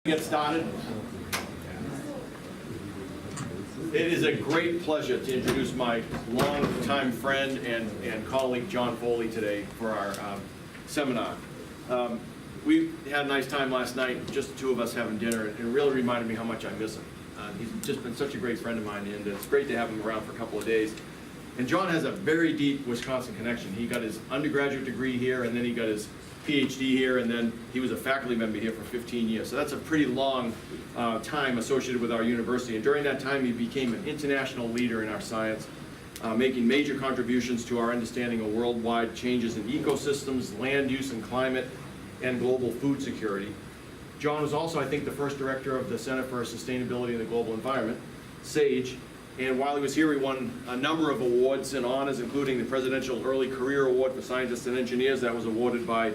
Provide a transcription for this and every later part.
Get started. It is a great pleasure to introduce my longtime friend and colleague John Foley today for our seminar. We had a nice time last night, just the two of us having dinner, and it really reminded me how much I miss him. He's just been such a great friend of mine, and it's great to have him around for a couple of days. And John has a very deep Wisconsin connection. He got his undergraduate degree here, and then he got his PhD here, and then he was a faculty member here for 15 years. So that's a pretty long time associated with our university. And during that time, he became an international leader in our science, making major contributions to our understanding of worldwide changes in ecosystems, land use and climate, and global food security. John was also, I think, the first director of the Center for Sustainability in the Global Environment, SAGE. And while he was here, he won a number of awards and honors, including the Presidential Early Career Award for Scientists and Engineers that was awarded by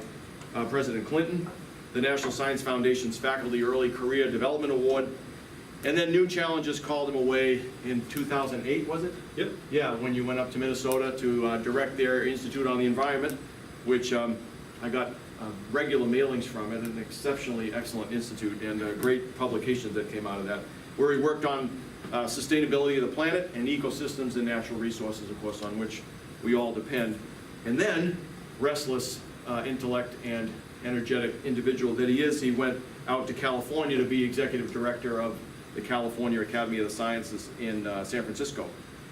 President Clinton, the National Science Foundation's Faculty Early Career Development Award, and then new challenges called him away in 2008, was it? Yep. Yeah, when you went up to Minnesota to direct their Institute on the Environment, which I got regular mailings from it, an exceptionally excellent institute, and great publications that came out of that, where he worked on sustainability of the planet and ecosystems and natural resources, of course, on which we all depend. And then, restless intellect and energetic individual that he is, he went out to California to be executive director of the California Academy of the Sciences in San Francisco.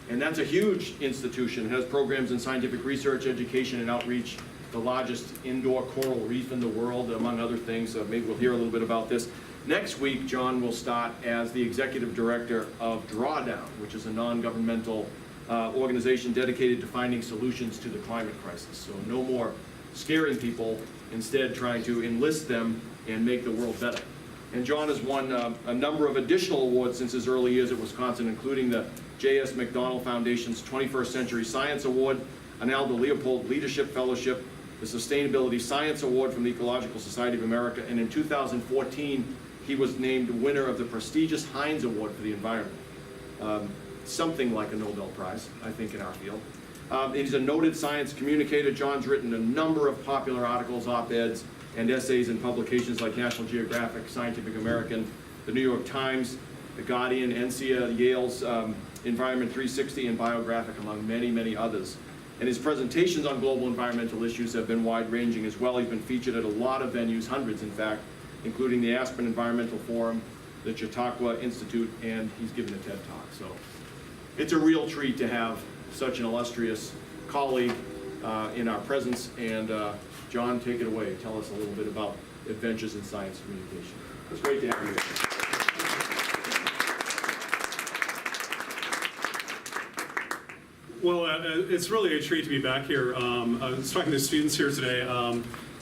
And that's a huge institution. It has programs in scientific research, education, and outreach, the largest indoor coral reef in the world, among other things. Maybe we'll hear a little bit about this. Next week, John will start as the executive director of Drawdown, which is a non-governmental organization dedicated to finding solutions to the climate crisis. So no more scaring people, instead trying to enlist them and make the world better. And John has won a number of additional awards since his early years at Wisconsin, including the J.S. McDonald Foundation's 21st Century Science Award, an Aldo Leopold Leadership Fellowship, the Sustainability Science Award from the Ecological Society of America, and in 2014, he was named winner of the prestigious Heinz Award for the Environment. Something like a Nobel Prize, I think, in our field. He's a noted science communicator. John's written a number of popular articles, op-eds, and essays in publications like National Geographic, Scientific American, the New York Times, The Guardian, NCEA, Yale's Environment 360, and Biographic, among many, many others. And his presentations on global environmental issues have been wide-ranging as well. He's been featured at a lot of venues, hundreds in fact, including the Aspen Environmental Forum, the Chautauqua Institute, and he's given a TED Talk. So it's a real treat to have such an illustrious colleague in our presence. And John, take it away. Tell us a little bit about adventures in science communication. It's great to have you here. Well, it's really a treat to be back here. I was talking to students here today,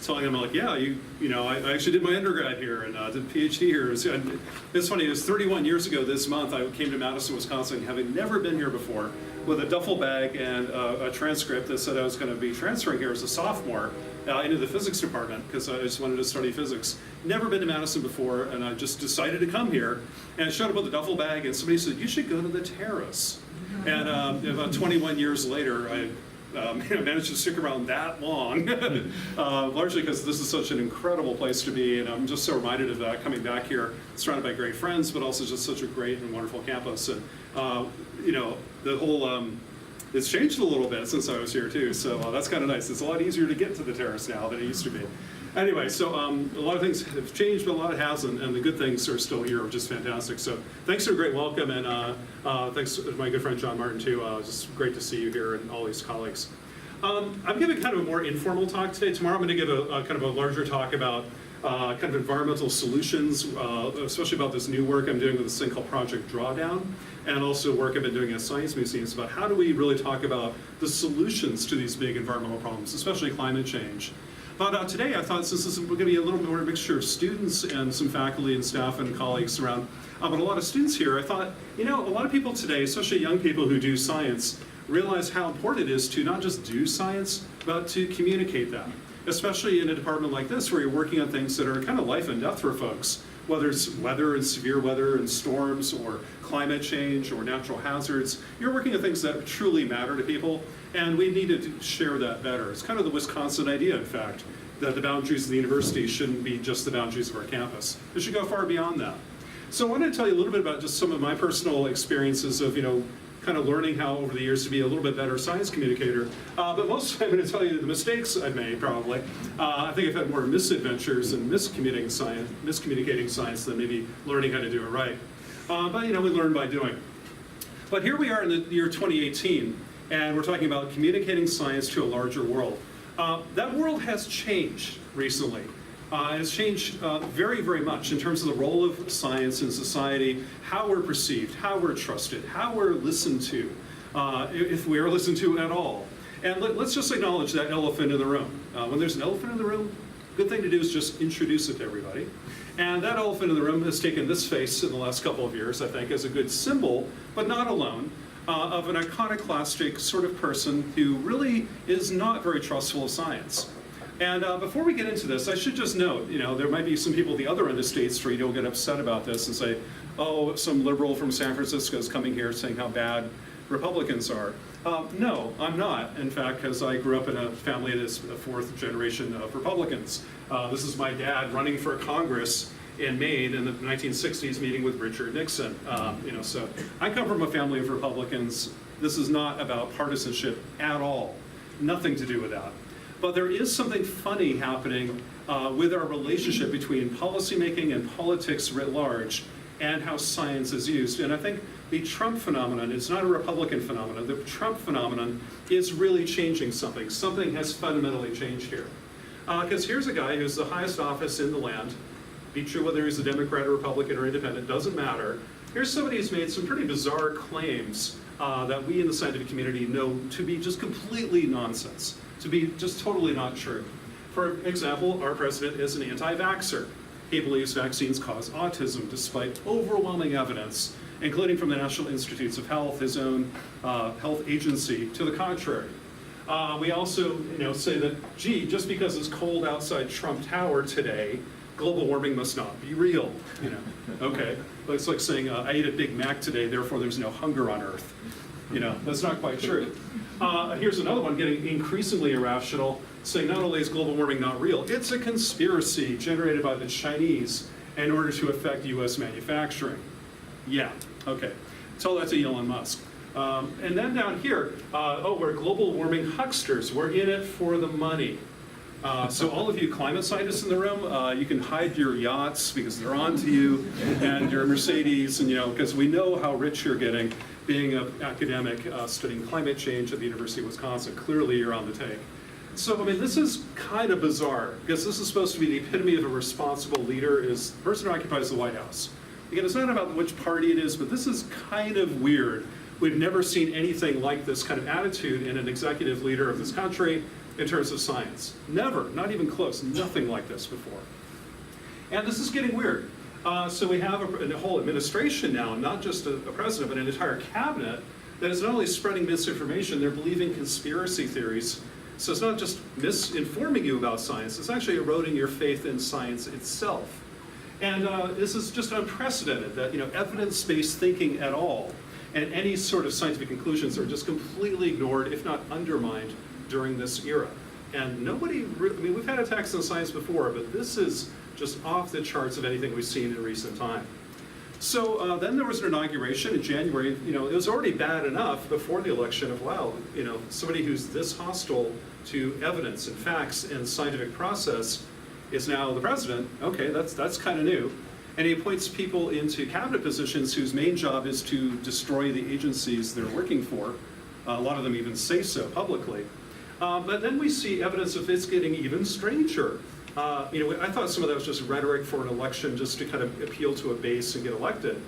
telling them, like, yeah, you know, I actually did my undergrad here and did a PhD here. It's funny, it was 31 years ago this month I came to Madison, Wisconsin, having never been here before, with a duffel bag and a transcript that said I was going to be transferring here as a sophomore into the physics department because I just wanted to study physics. Never been to Madison before, and I just decided to come here. And I showed up with a duffel bag, and somebody said, you should go to the terrace. And about 21 years later, I managed to stick around that long, largely because this is such an incredible place to be, and I'm just so reminded of that coming back here, surrounded by great friends, but also just such a great and wonderful campus. And you know, the whole it's changed a little bit since I was here too, so that's kind of nice. It's a lot easier to get to the terrace now than it used to be. Anyway, so a lot of things have changed, but a lot hasn't, and the good things are still here, which is fantastic. So thanks for a great welcome, and thanks to my good friend John Martin too. Just great to see you here and all these colleagues. I'm giving kind of a more informal talk today. Tomorrow I'm going to give a kind of a larger talk about kind of environmental solutions, especially about this new work I'm doing with this thing called Project Drawdown, and also work I've been doing at science museums about how do we really talk about the solutions to these big environmental problems, especially climate change. But today I thought, since this is going to be a little more mixture of students and some faculty and staff and colleagues around, but a lot of students here, I thought, you know, a lot of people today, especially young people who do science, realize how important it is to not just do science, but to communicate that. Especially in a department like this where you're working on things that are kind of life and death for folks, whether it's weather and severe weather and storms or climate change or natural hazards. You're working on things that truly matter to people, and we need to share that better. It's kind of the Wisconsin idea, in fact. that the boundaries of the university shouldn't be just the boundaries of our campus. It should go far beyond that. So I wanted to tell you a little bit about just some of my personal experiences of, kind of learning how over the years to be a little bit better science communicator. But mostly I'm going to tell you the mistakes I've made, probably. I think I've had more misadventures in miscommunicating science than maybe learning how to do it right. But we learn by doing. But here we are in the year 2018, and we're talking about communicating science to a larger world. That world has changed recently. It's changed very, very much in terms of the role of science in society, how we're perceived, how we're trusted, how we're listened to, if we are listened to at all. And let's just acknowledge that elephant in the room. When there's an elephant in the room, good thing to do is just introduce it to everybody. And that elephant in the room has taken this face in the last couple of years, I think, as a good symbol, but not alone, of an iconoclastic sort of person who really is not very trustful of science. And before we get into this, I should just note, there might be some people at the other end of State Street who will get upset about this and say, oh, some liberal from San Francisco is coming here saying how bad Republicans are. No, I'm not, in fact, because I grew up in a family that is a fourth generation of Republicans. This is my dad running for Congress in Maine in the 1960s, meeting with Richard Nixon. So I come from a family of Republicans. This is not about partisanship at all. Nothing to do with that. But there is something funny happening with our relationship between policymaking and politics writ large and how science is used. And I think the Trump phenomenon is not a Republican phenomenon. The Trump phenomenon is really changing something. Something has fundamentally changed here. Because here's a guy who's the highest office in the land. Be true whether he's a Democrat or Republican or independent, doesn't matter. Here's somebody who's made some pretty bizarre claims that we in the scientific community know to be just completely nonsense, to be just totally not true. For example, our president is an anti-vaxxer. He believes vaccines cause autism despite overwhelming evidence, including from the National Institutes of Health, his own health agency, to the contrary. We also say that, gee, just because it's cold outside Trump Tower today, global warming must not be real. Okay, it's like saying, I ate a Big Mac today, therefore there's no hunger on Earth. That's not quite true. Here's another one getting increasingly irrational, saying not only is global warming not real, it's a conspiracy generated by the Chinese in order to affect US manufacturing. Yeah, okay. Tell that to Elon Musk. And then down here, we're global warming hucksters. We're in it for the money. So all of you climate scientists in the room, you can hide your yachts because they're on to you, and your Mercedes, and because we know how rich you're getting being an academic studying climate change at the University of Wisconsin. Clearly you're on the take. So, this is kind of bizarre, because this is supposed to be the epitome of a responsible leader, is the person who occupies the White House. Again, it's not about which party it is, but this is kind of weird. We've never seen anything like this kind of attitude in an executive leader of this country in terms of science. Never, not even close, nothing like this before. And this is getting weird. So we have a whole administration now, not just a president, but an entire cabinet that is not only spreading misinformation, they're believing conspiracy theories. So it's not just misinforming you about science, it's actually eroding your faith in science itself. And this is just unprecedented, that evidence-based thinking at all, and any sort of scientific conclusions are just completely ignored, if not undermined, during this era. And nobody, we've had attacks on science before, but this is just off the charts of anything we've seen in recent time. So then there was an inauguration in January. It was already bad enough before the election of, wow, somebody who's this hostile to evidence and facts and scientific process is now the president. Okay, that's kind of new. And he appoints people into cabinet positions whose main job is to destroy the agencies they're working for. A lot of them even say so publicly. But then we see evidence of this getting even stranger. I thought some of that was just rhetoric for an election just to kind of appeal to a base and get elected.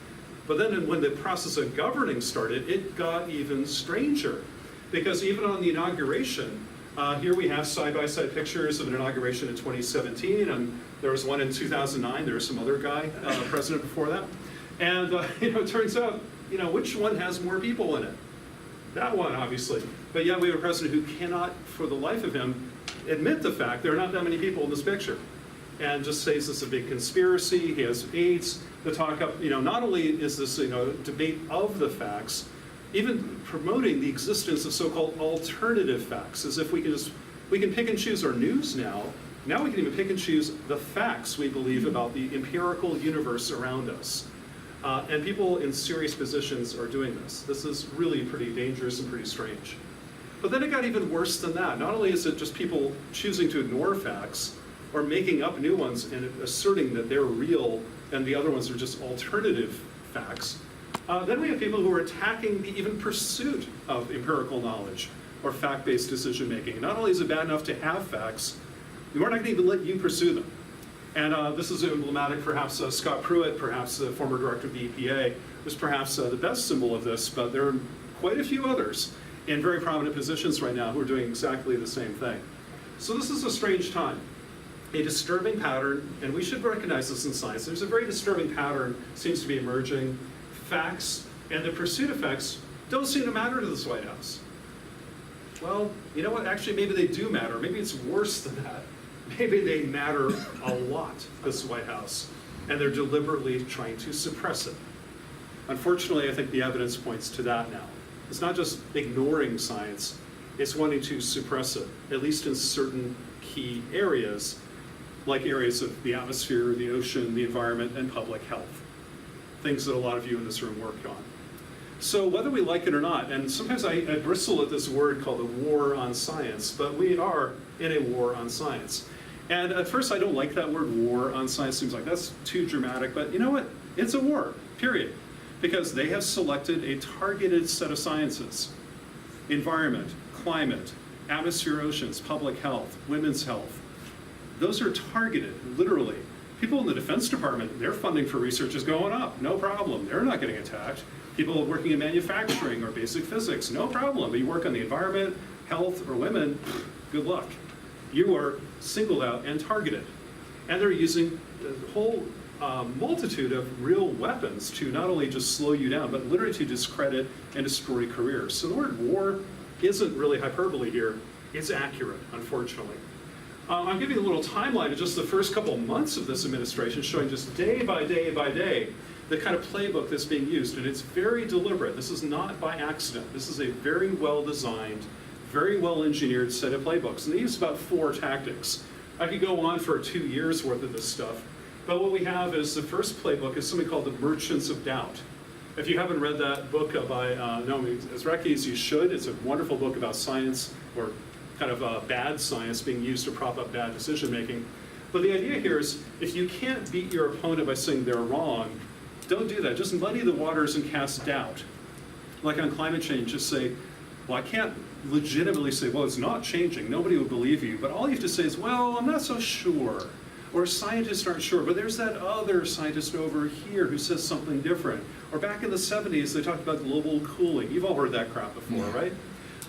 But then when the process of governing started, it got even stranger. Because even on the inauguration, here we have side-by-side pictures of an inauguration in 2017, and there was one in 2009. There was some other guy, president before that. And it turns out, which one has more people in it? That one, obviously. But yeah, we have a president who cannot, for the life of him, admit the fact there are not that many people in this picture, and just says this is a big conspiracy. He has aides to talk up. Not only is this debate of the facts, even promoting the existence of so-called alternative facts, as if we can pick and choose our news now Now we can even pick and choose the facts we believe about the empirical universe around us. And people in serious positions are doing this. This is really pretty dangerous and pretty strange. But then it got even worse than that. Not only is it just people choosing to ignore facts or making up new ones and asserting that they're real and the other ones are just alternative facts, then we have people who are attacking the even pursuit of empirical knowledge or fact-based decision-making. Not only is it bad enough to have facts, we're not going to even let you pursue them. And this is emblematic, perhaps Scott Pruitt, perhaps the former director of the EPA, was perhaps the best symbol of this, but there are quite a few others in very prominent positions right now who are doing exactly the same thing. So this is a strange time, a disturbing pattern, and we should recognize this in science. There's a very disturbing pattern seems to be emerging. Facts and the pursuit of facts don't seem to matter to this White House. Well, you know what, actually maybe they do matter. Maybe it's worse than that. Maybe they matter a lot, this White House, and they're deliberately trying to suppress it. Unfortunately, I think the evidence points to that now. It's not just ignoring science, it's wanting to suppress it, at least in certain key areas, like areas of the atmosphere, the ocean, the environment, and public health. Things that a lot of you in this room work on. So whether we like it or not, and sometimes I bristle at this word called the war on science, but we are in a war on science. And at first I don't like that word war on science, seems like that's too dramatic, but you know what? It's a war, period. Because they have selected a targeted set of sciences. Environment, climate, atmosphere, oceans, public health, women's health. Those are targeted, literally. People in the Defense Department, their funding for research is going up, no problem. They're not getting attacked. People working in manufacturing or basic physics, no problem. But you work on the environment, health, or women, good luck. You are singled out and targeted. And they're using a whole multitude of real weapons to not only just slow you down, but literally to discredit and destroy careers. So the word war isn't really hyperbole here. It's accurate, unfortunately. I'm giving a little timeline of just the first couple of months of this administration, showing just day by day by day the kind of playbook that's being used, and it's very deliberate. This is not by accident. This is a very well-designed, very well-engineered set of playbooks, and they use about 4 tactics. I could go on for 2 years worth of this stuff, but what we have is the first playbook is something called The Merchants of Doubt. If you haven't read that book by Naomi Ezrekis, you should. It's a wonderful book about science, or kind of bad science being used to prop up bad decision making. But the idea here is, if you can't beat your opponent by saying they're wrong, don't do that. Just muddy the waters and cast doubt. Like on climate change, just say, well, I can't legitimately say, well, it's not changing. Nobody would believe you. But all you have to say is, well, I'm not so sure. Or scientists aren't sure, but there's that other scientist over here who says something different. Or back in the 70s, they talked about global cooling. You've all heard that crap before, right?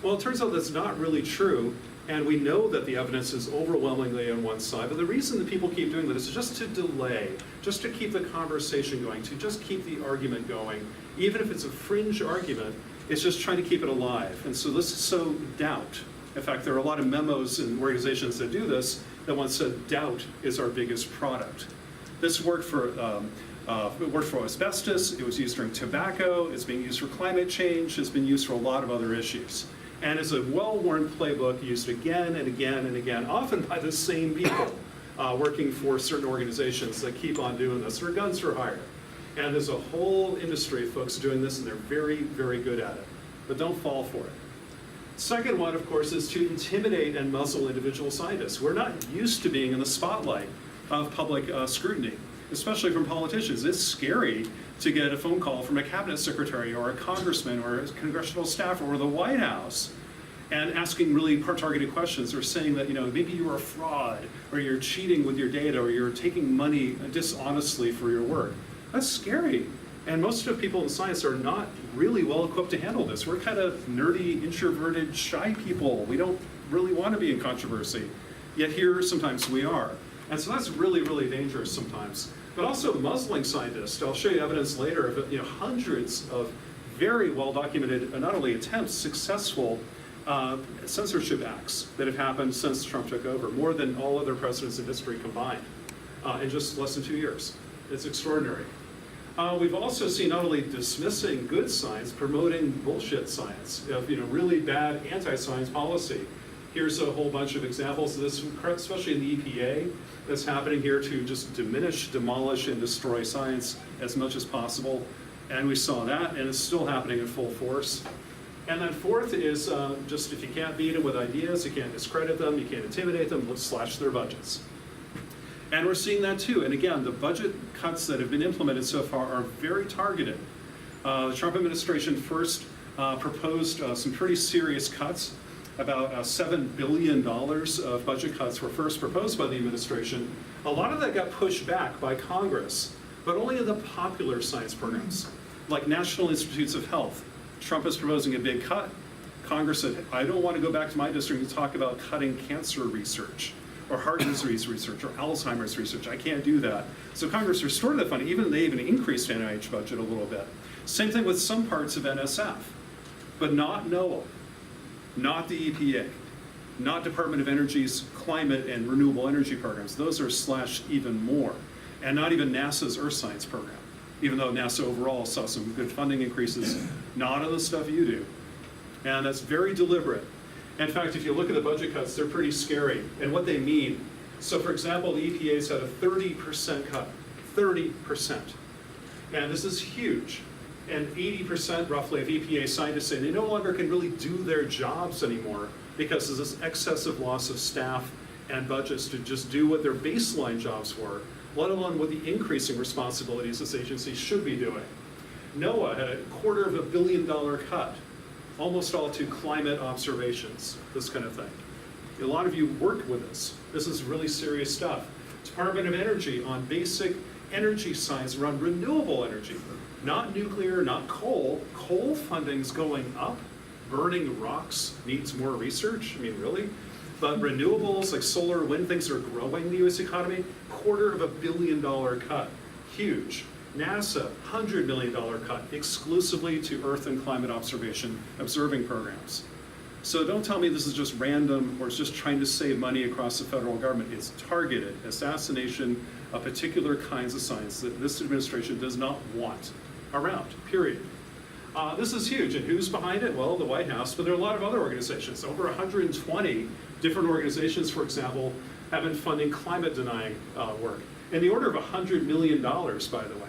Well, it turns out that's not really true, and we know that the evidence is overwhelmingly on one side, but the reason that people keep doing that is just to delay, just to keep the conversation going, to just keep the argument going. Even if it's a fringe argument, it's just trying to keep it alive. And so this is so doubt. In fact, there are a lot of memos and organizations that do this that once said doubt is our biggest product. This worked for asbestos, it was used during tobacco, it's being used for climate change, it's been used for a lot of other issues. And it's a well-worn playbook used again and again and again, often by the same people working for certain organizations that keep on doing this, for guns for hire. And there's a whole industry of folks doing this, and they're very, very good at it. But don't fall for it. Second one, of course, is to intimidate and muzzle individual scientists. We're not used to being in the spotlight of public scrutiny, especially from politicians. It's scary to get a phone call from a cabinet secretary or a congressman or a congressional staffer or the White House and asking really targeted questions, or saying that, you know, maybe you're a fraud, or you're cheating with your data, or you're taking money dishonestly for your work. That's scary. And most of the people in science are not really well equipped to handle this. We're kind of nerdy, introverted, shy people. We don't really want to be in controversy. Yet here sometimes we are. And so that's really, really dangerous sometimes. But also muzzling scientists. I'll show you evidence later of hundreds of very well documented, not only attempts, successful censorship acts that have happened since Trump took over, more than all other presidents in history combined, in just less than 2 years. It's extraordinary. We've also seen not only dismissing good science, promoting bullshit science, of really bad anti-science policy. Here's a whole bunch of examples of this, especially in the EPA, that's happening here to just diminish, demolish, and destroy science as much as possible. And we saw that, and it's still happening in full force. And then fourth is just if you can't beat them with ideas, you can't discredit them, you can't intimidate them, let's slash their budgets. And we're seeing that too. And again, the budget cuts that have been implemented so far are very targeted. The Trump administration first proposed some pretty serious cuts. About $7 billion of budget cuts were first proposed by the administration. A lot of that got pushed back by Congress, but only in the popular science programs, like National Institutes of Health. Trump is proposing a big cut. Congress said, I don't want to go back to my district and talk about cutting cancer research, or heart disease research, or Alzheimer's research. I can't do that. So Congress restored that funding. They even increased NIH budget a little bit. Same thing with some parts of NSF, but not NOAA. Not the EPA, not Department of Energy's climate and renewable energy programs. Those are slashed even more. And not even NASA's Earth Science program, even though NASA overall saw some good funding increases, not on the stuff you do. And that's very deliberate. In fact, if you look at the budget cuts, they're pretty scary. And what they mean, so for example, the EPA's had a 30% cut, 30%. And this is huge. And 80% roughly of EPA scientists say they no longer can really do their jobs anymore because of this excessive loss of staff and budgets to just do what their baseline jobs were, let alone what the increasing responsibilities this agency should be doing. NOAA had a $250 million cut, almost all to climate observations, this kind of thing. A lot of you work with this. This is really serious stuff. Department of Energy on basic energy science around renewable energy. Not nuclear, not coal. Coal funding's going up. Burning rocks needs more research. I mean, really? But renewables like solar, wind, things are growing the US economy. $250 million cut. Huge. NASA, $100 million cut exclusively to Earth and climate observing programs. So don't tell me this is just random or it's just trying to save money across the federal government. It's targeted assassination of particular kinds of science that this administration does not want around, period. This is huge, and who's behind it? Well, the White House, but there are a lot of other organizations. Over 120 different organizations, for example, have been funding climate denying work. In the order of $100 million, by the way.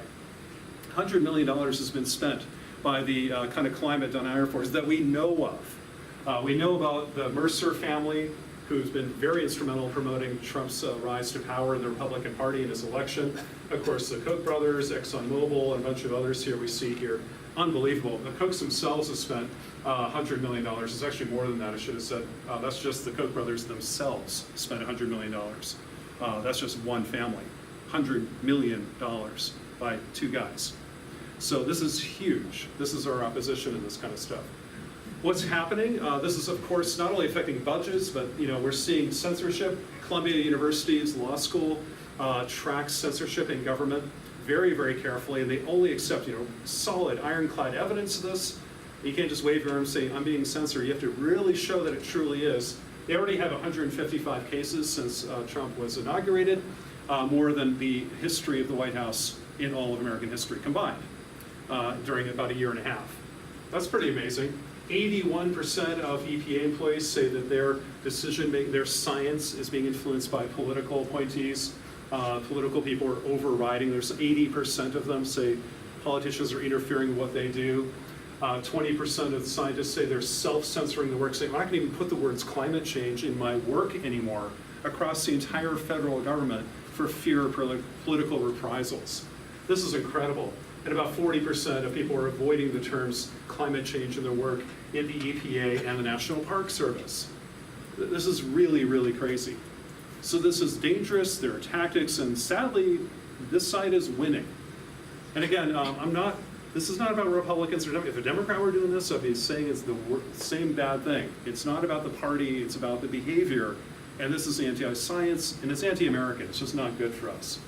$100 million has been spent by the kind of climate denier force that we know of. We know about the Mercer family, who's been very instrumental in promoting Trump's rise to power in the Republican Party in his election. Of course, the Koch brothers, ExxonMobil, and a bunch of others here we see here. Unbelievable. The Kochs themselves have spent $100 million. It's actually more than that, I should have said. That's just the Koch brothers themselves spent $100 million. That's just one family. $100 million by two guys. So this is huge. This is our opposition in this kind of stuff. What's happening? This is, of course, not only affecting budgets, but we're seeing censorship. Columbia University's law school tracks censorship in government very, very carefully, and they only accept solid, ironclad evidence of this. You can't just wave your arms saying, I'm being censored. You have to really show that it truly is. They already have 155 cases since Trump was inaugurated, more than the history of the White House in all of American history combined during about a year and a half. That's pretty amazing. 81% of EPA employees say that their decision-making, their science is being influenced by political appointees. Political people are overriding. There's 80% of them say politicians are interfering in what they do. 20% of the scientists say they're self-censoring the work, saying, I'm not going to even put the words climate change in my work anymore across the entire federal government for fear of political reprisals. This is incredible. And about 40% of people are avoiding the terms climate change in their work in the EPA and the National Park Service. This is really, really crazy. So this is dangerous, there are tactics, and sadly, this side is winning. And again, this is not about Republicans or Democrats. If a Democrat were doing this, I'd be saying it's the same bad thing. It's not about the party, it's about the behavior. And this is anti-science, and it's anti-American. It's just not good for us.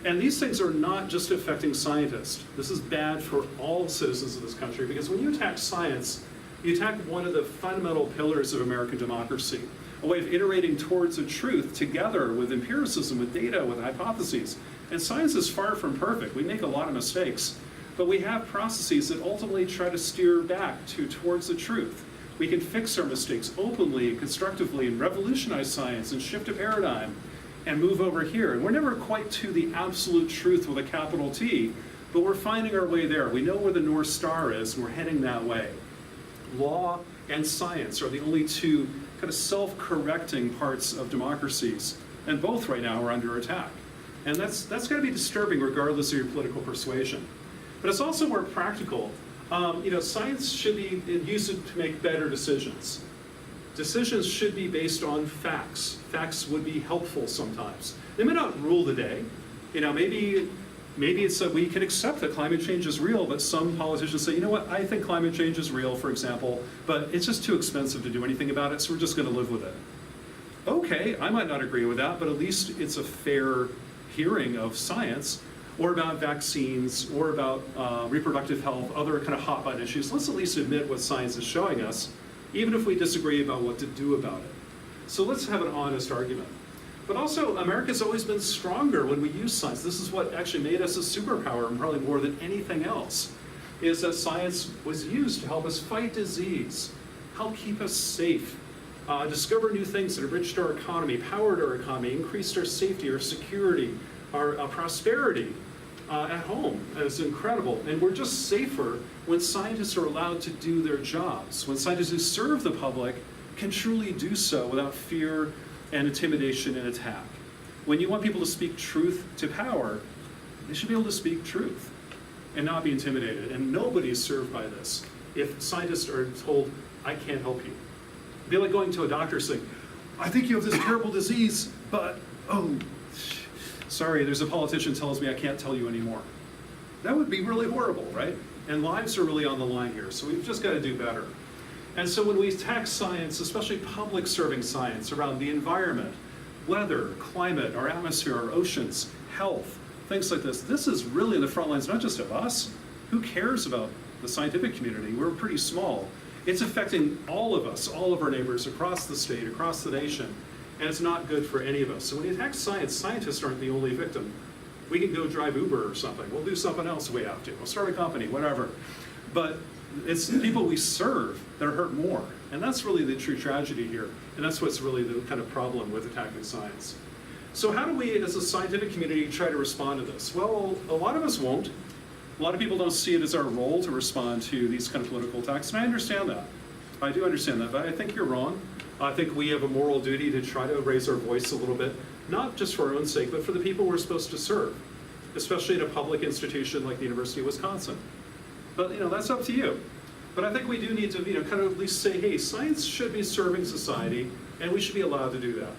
And these things are not just affecting scientists. This is bad for all citizens of this country, because when you attack science, you attack one of the fundamental pillars of American democracy, a way of iterating towards a truth together with empiricism, with data, with hypotheses. And science is far from perfect. We make a lot of mistakes, but we have processes that ultimately try to steer back towards the truth. We can fix our mistakes openly and constructively and revolutionize science and shift a paradigm and move over here. And we're never quite to the absolute truth with a capital T, but we're finding our way there. We know where the North Star is, and we're heading that way. Law and science are the only two kind of self-correcting parts of democracies, and both right now are under attack. And that's got to be disturbing regardless of your political persuasion. But it's also more practical. Science should be used to make better decisions. Decisions should be based on facts. Facts would be helpful sometimes. They may not rule the day. Maybe it's that we can accept that climate change is real, but some politicians say, you know what, I think climate change is real, for example, but it's just too expensive to do anything about it, so we're just going to live with it. Okay, I might not agree with that, but at least it's a fair hearing of science, or about vaccines, or about reproductive health, other kind of hot button issues. Let's at least admit what science is showing us, even if we disagree about what to do about it. So let's have an honest argument. But also, America's always been stronger when we use science. This is what actually made us a superpower, and probably more than anything else, is that science was used to help us fight disease, help keep us safe, discover new things that enriched our economy, powered our economy, increased our safety, our security, our prosperity at home. It's incredible. And we're just safer when scientists are allowed to do their jobs, when scientists who serve the public can truly do so without fear and intimidation and attack. When you want people to speak truth to power, they should be able to speak truth and not be intimidated. And nobody is served by this if scientists are told, I can't help you. It'd be like going to a doctor saying, I think you have this terrible disease, but, oh, sorry, there's a politician tells me I can't tell you anymore. That would be really horrible, right? And lives are really on the line here, so we've just got to do better. And so when we attack science, especially public serving science around the environment, weather, climate, our atmosphere, our oceans, health, things like this is really in the front lines, not just of us. Who cares about the scientific community? We're pretty small. It's affecting all of us, all of our neighbors across the state, across the nation, and it's not good for any of us. So when you attack science, scientists aren't the only victim. We can go drive Uber or something. We'll do something else if we have to. We'll start a company, whatever. But it's the people we serve that are hurt more. And that's really the true tragedy here. And that's what's really the kind of problem with attacking science. So how do we, as a scientific community, try to respond to this? Well, a lot of us won't. A lot of people don't see it as our role to respond to these kind of political attacks, and I understand that. I do understand that, but I think you're wrong. I think we have a moral duty to try to raise our voice a little bit, not just for our own sake, but for the people we're supposed to serve, especially in a public institution like the University of Wisconsin. But that's up to you. But I think we do need to kind of at least say, hey, science should be serving society, and we should be allowed to do that.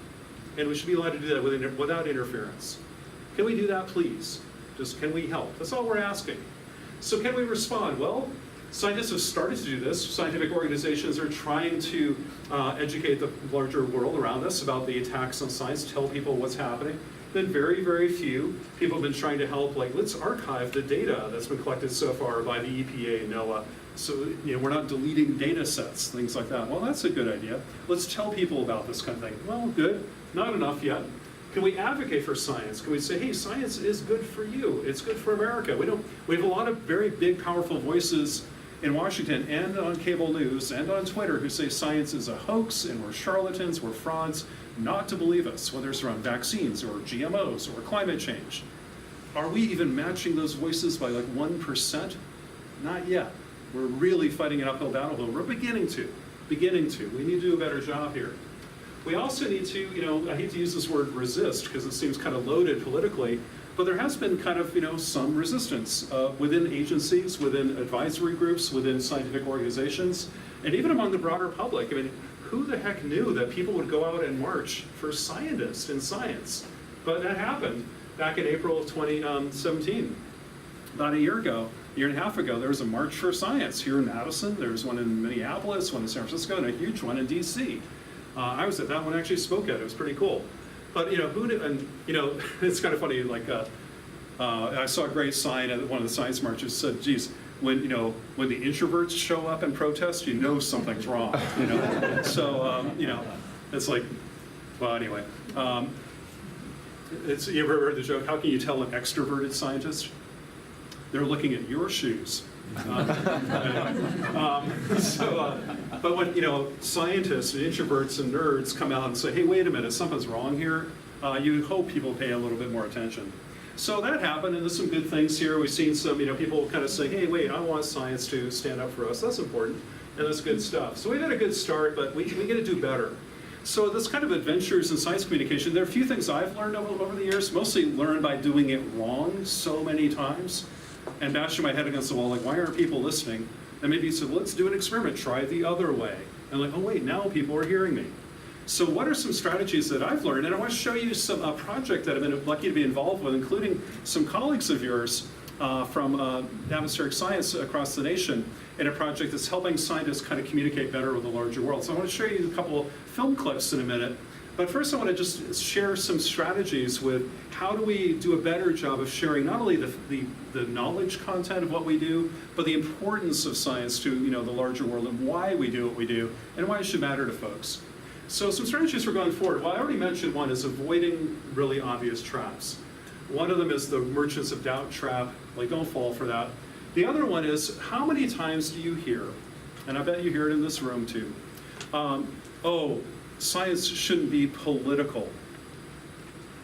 And we should be allowed to do that without interference. Can we do that, please? Just can we help? That's all we're asking. So can we respond? Well, scientists have started to do this. Scientific organizations are trying to educate the larger world around us about the attacks on science, tell people what's happening. Then very, very few people have been trying to help, like, let's archive the data that's been collected so far by the EPA and NOAA. So we're not deleting data sets, things like that. Well, that's a good idea. Let's tell people about this kind of thing. Well, good. Not enough yet. Can we advocate for science? Can we say, hey, science is good for you. It's good for America. We have a lot of very big, powerful voices in Washington and on cable news and on Twitter who say science is a hoax and we're charlatans, we're frauds, not to believe us, whether it's around vaccines or GMOs or climate change. Are we even matching those voices by like 1%? Not yet. We're really fighting an uphill battle, though. We're beginning to. We need to do a better job here. We also need to, I hate to use this word resist because it seems kind of loaded politically, but there has been kind of, some resistance within agencies, within advisory groups, within scientific organizations, and even among the broader public. I mean, who the heck knew that people would go out and march for scientists in science? But that happened back in April of 2017. About a year and a half ago, there was a March for Science here in Madison. There was one in Minneapolis, one in San Francisco, and a huge one in DC. I was at that one, actually spoke at it. It was pretty cool. But it's kind of funny. Like I saw a great sign at one of the science marches said, "Geez, when the introverts show up and protest, something's wrong." So it's like, well, anyway. You ever heard the joke? How can you tell an extroverted scientist? they're looking at your shoes. But when, scientists and introverts and nerds come out and say, hey, wait a minute, something's wrong here, you hope people pay a little bit more attention. So that happened, and there's some good things here. We've seen some, people kind of say, hey, wait, I want science to stand up for us. That's important, and that's good stuff. So we've had a good start, but we got to do better. So this kind of adventures in science communication, there are a few things I've learned over the years, mostly learned by doing it wrong so many times, and bashing my head against the wall, like, why aren't people listening? And maybe you said, well, let's do an experiment, try it the other way. And like, oh wait, now people are hearing me. So what are some strategies that I've learned? And I want to show you a project that I've been lucky to be involved with, including some colleagues of yours from atmospheric science across the nation, in a project that's helping scientists kind of communicate better with the larger world. So I want to show you a couple film clips in a minute. But first I want to just share some strategies with how do we do a better job of sharing not only the knowledge content of what we do, but the importance of science to the larger world and why we do what we do and why it should matter to folks. So some strategies for going forward. Well, I already mentioned one is avoiding really obvious traps. One of them is the merchants of doubt trap, like don't fall for that. The other one is, how many times do you hear, and I bet you hear it in this room too, oh, science shouldn't be political.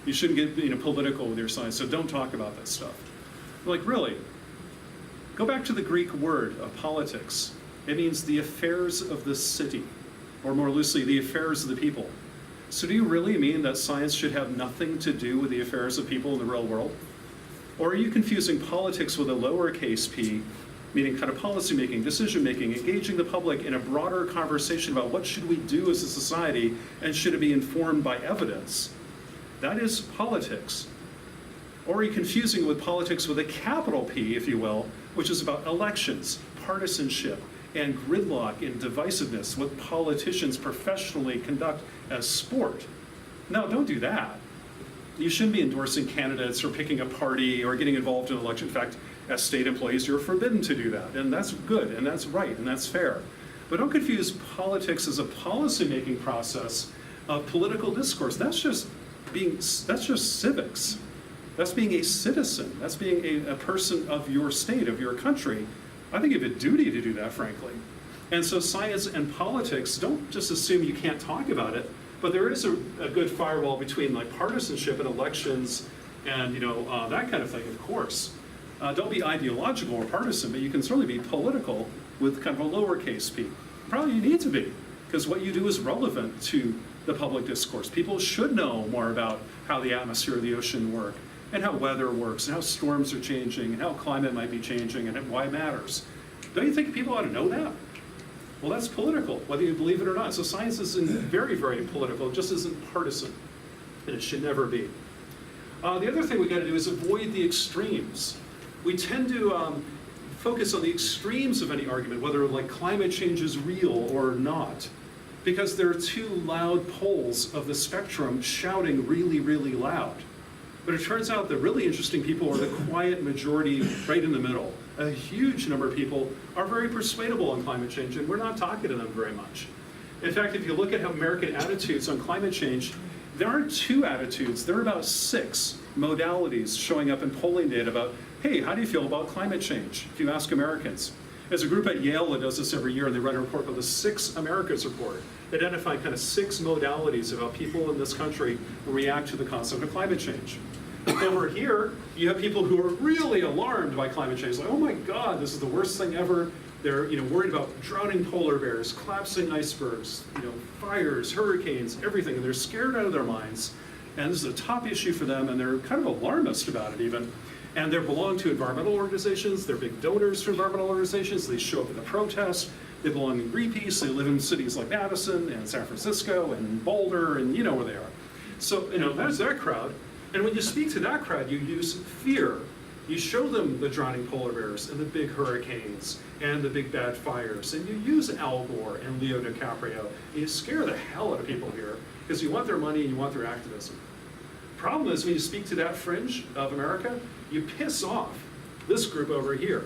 You shouldn't get political with your science, so don't talk about that stuff. Like, really? Go back to the Greek word of politics. It means the affairs of the city, or more loosely, the affairs of the people. So do you really mean that science should have nothing to do with the affairs of people in the real world? Or are you confusing politics with a lowercase p, meaning kind of policymaking, decision-making, engaging the public in a broader conversation about what should we do as a society, and should it be informed by evidence? That is politics. Or are you confusing with politics with a capital P, if you will, which is about elections, partisanship, and gridlock and divisiveness, what politicians professionally conduct as sport? No, don't do that. You shouldn't be endorsing candidates or picking a party or getting involved in an election. In fact, as state employees, you're forbidden to do that, and that's good, and that's right, and that's fair. But don't confuse politics as a policy-making process of political discourse. That's just civics. That's being a citizen. That's being a person of your state, of your country. I think you have a duty to do that, frankly. And so science and politics, don't just assume you can't talk about it, but there is a good firewall between like partisanship and elections and that kind of thing, of course. Don't be ideological or partisan, but you can certainly be political with kind of a lowercase p. Probably you need to be, because what you do is relevant to the public discourse. People should know more about how the atmosphere or the ocean work, and how weather works, and how storms are changing, and how climate might be changing, and why it matters. Don't you think people ought to know that? Well, that's political, whether you believe it or not. So science is very, very political. It just isn't partisan, and it should never be. The other thing we got to do is avoid the extremes. We tend to focus on the extremes of any argument, whether like climate change is real or not, because there are two loud poles of the spectrum shouting really, really loud. But it turns out the really interesting people are the quiet majority right in the middle. A huge number of people are very persuadable on climate change, and we're not talking to them very much. In fact, if you look at how American attitudes on climate change, there aren't two attitudes, there are about 6 modalities showing up in polling data about, hey, how do you feel about climate change? If you ask Americans. There's a group at Yale that does this every year, and they run a report called the 6 Americas Report, identifying kind of 6 modalities of how people in this country react to the concept of climate change. Over here, you have people who are really alarmed by climate change, like, oh my God, this is the worst thing ever. They're worried about drowning polar bears, collapsing icebergs, fires, hurricanes, everything, and they're scared out of their minds. And this is a top issue for them, and they're kind of alarmist about it even. And they belong to environmental organizations, they're big donors to environmental organizations, they show up at the protests, they belong in Greenpeace, they live in cities like Madison and San Francisco and Boulder, and you know where they are. So, there's that crowd. And when you speak to that crowd, you use fear. You show them the drowning polar bears and the big hurricanes and the big bad fires. And you use Al Gore and Leo DiCaprio. And you scare the hell out of people here because you want their money and you want their activism. Problem is when you speak to that fringe of America, you piss off this group over here.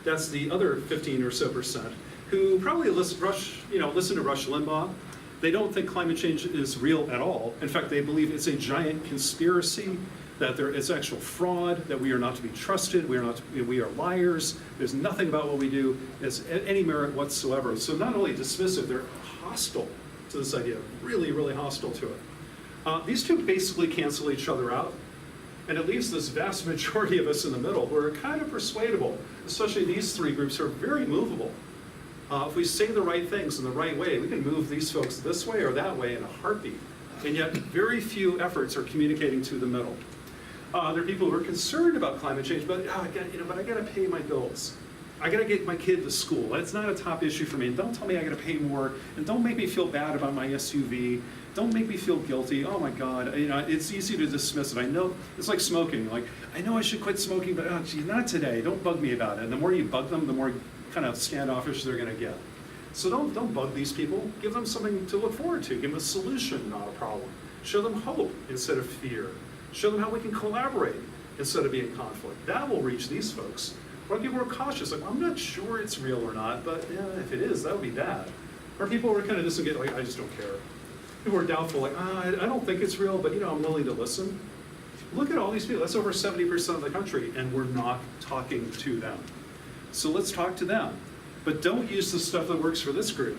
That's the other 15 or so percent who probably listen to Rush Limbaugh. They don't think climate change is real at all. In fact, they believe it's a giant conspiracy that there is actual fraud, that we are not to be trusted, we are liars, there's nothing about what we do as any merit whatsoever. So not only dismissive, they're hostile to this idea, really, really hostile to it. These two basically cancel each other out, and it leaves this vast majority of us in the middle who are kind of persuadable, especially these three groups who are very movable. If we say the right things in the right way, we can move these folks this way or that way in a heartbeat. And yet, very few efforts are communicating to the middle. There are people who are concerned about climate change, but I got to pay my bills. I got to get my kid to school. That's not a top issue for me. And don't tell me I got to pay more. And don't make me feel bad about my SUV. Don't make me feel guilty. Oh my God, it's easy to dismiss it. I know it's like smoking. Like I know I should quit smoking, but gee, not today. Don't bug me about it. And the more you bug them, the more kind of standoffish they're going to get. So don't bug these people. Give them something to look forward to. Give them a solution, not a problem. Show them hope instead of fear. Show them how we can collaborate instead of be in conflict. That will reach these folks. Or people are cautious, like, well, I'm not sure it's real or not, but yeah, if it is, that would be bad. Or people who are kind of disengaged, like, I just don't care. People are doubtful, like, I don't think it's real, but I'm willing to listen. Look at all these people. That's over 70% of the country, and we're not talking to them. So let's talk to them. But don't use the stuff that works for this group.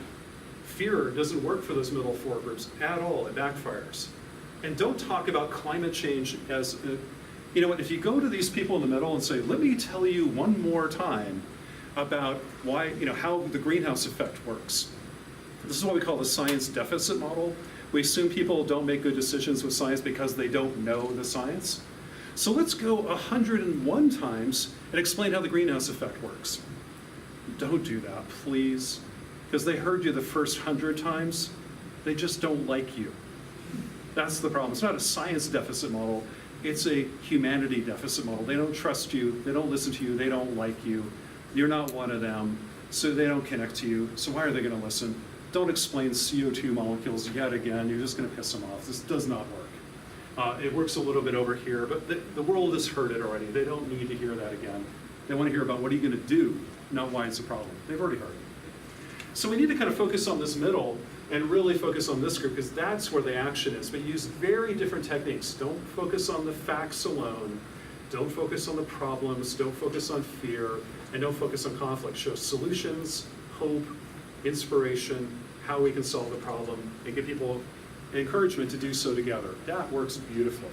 Fear doesn't work for those middle four groups at all. It backfires. And don't talk about climate change as, if you go to these people in the middle and say, let me tell you one more time about why, how the greenhouse effect works. This is what we call the science deficit model. We assume people don't make good decisions with science because they don't know the science. So let's go 101 times and explain how the greenhouse effect works. Don't do that, please. Because they heard you the first 100 times, they just don't like you. That's the problem. It's not a science deficit model, it's a humanity deficit model. They don't trust you, they don't listen to you, they don't like you. You're not one of them, so they don't connect to you. So why are they going to listen? Don't explain CO2 molecules yet again, you're just going to piss them off. This does not work. It works a little bit over here, but the world has heard it already. They don't need to hear that again. They want to hear about what are you going to do, not why it's a problem. They've already heard it. So we need to kind of focus on this middle and really focus on this group because that's where the action is, but use very different techniques. Don't focus on the facts alone. Don't focus on the problems. Don't focus on fear. And don't focus on conflict. Show solutions, hope, inspiration, how we can solve the problem, and give people encouragement to do so together. That works beautifully.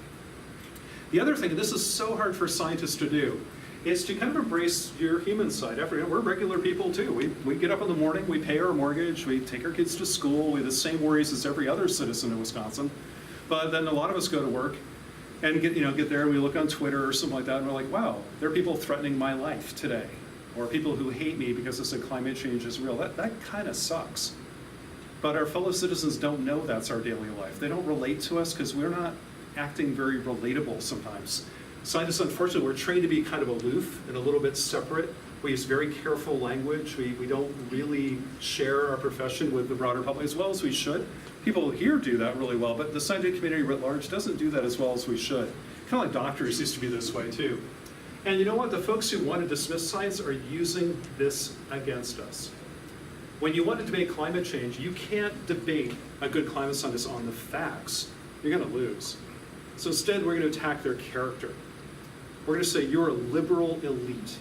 The other thing, and this is so hard for scientists to do, is to kind of embrace your human side. We're regular people too. We get up in the morning, we pay our mortgage, we take our kids to school, we have the same worries as every other citizen in Wisconsin. But then a lot of us go to work and get there and we look on Twitter or something like that and we're like, wow, there are people threatening my life today. Or people who hate me because they said climate change is real. That kind of sucks. But our fellow citizens don't know that's our daily life. They don't relate to us because we're not acting very relatable sometimes. Scientists, unfortunately, we're trained to be kind of aloof and a little bit separate. We use very careful language. We don't really share our profession with the broader public as well as we should. People here do that really well, but the scientific community writ large doesn't do that as well as we should. Kind of like doctors used to be this way too. And you know what? The folks who want to dismiss science are using this against us. When you want to debate climate change, you can't debate a good climate scientist on the facts. You're going to lose. So instead, we're going to attack their character. We're going to say, you're a liberal elite.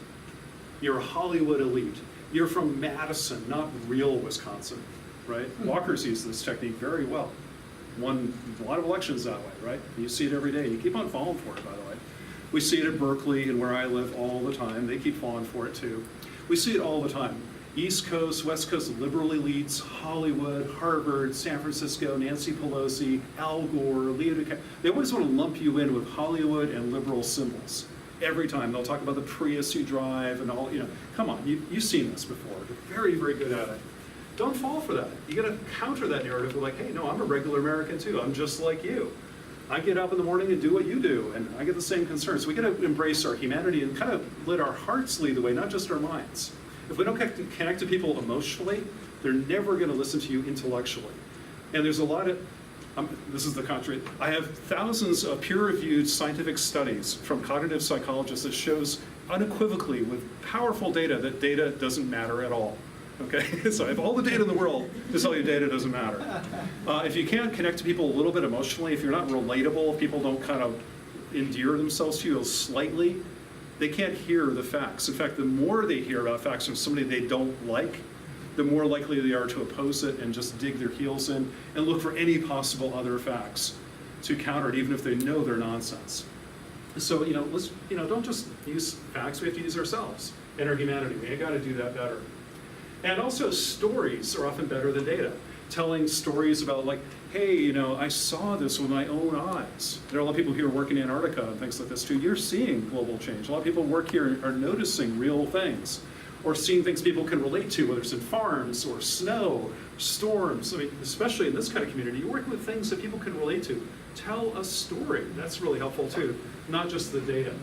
You're a Hollywood elite. You're from Madison, not real Wisconsin, right? Walker's used this technique very well. Won a lot of elections that way, right? You see it every day. You keep on falling for it, by the way. We see it at Berkeley and where I live all the time. They keep falling for it too. We see it all the time. East Coast, West Coast liberal elites, Hollywood, Harvard, San Francisco, Nancy Pelosi, Al Gore, Leo DiCaprio. They always want to lump you in with Hollywood and liberal symbols. Every time they'll talk about the Prius you drive and all, come on, you've seen this before. They're very, very good at it. Don't fall for that. You got to counter that narrative with like, hey, no, I'm a regular American too. I'm just like you. I get up in the morning and do what you do, and I get the same concerns. We got to embrace our humanity and kind of let our hearts lead the way, not just our minds. If we don't connect to people emotionally, they're never going to listen to you intellectually. And there's a lot of, this is the contrary, I have thousands of peer-reviewed scientific studies from cognitive psychologists that shows unequivocally with powerful data that data doesn't matter at all. Okay, so I have all the data in the world to tell you data doesn't matter. If you can't connect to people a little bit emotionally, if you're not relatable, if people don't kind of endear themselves to you slightly, they can't hear the facts. In fact, the more they hear about facts from somebody they don't like, the more likely they are to oppose it and just dig their heels in and look for any possible other facts to counter it, even if they know they're nonsense. So, let's, don't just use facts, we have to use ourselves and our humanity. We got to do that better. And also, stories are often better than data. Telling stories about, like, hey, I saw this with my own eyes. There are a lot of people here working in Antarctica and things like this too. You're seeing global change. A lot of people work here and are noticing real things, or seeing things people can relate to, whether it's in farms or snow, storms. I mean, especially in this kind of community, you're working with things that people can relate to. Tell a story. That's really helpful too, not just the data.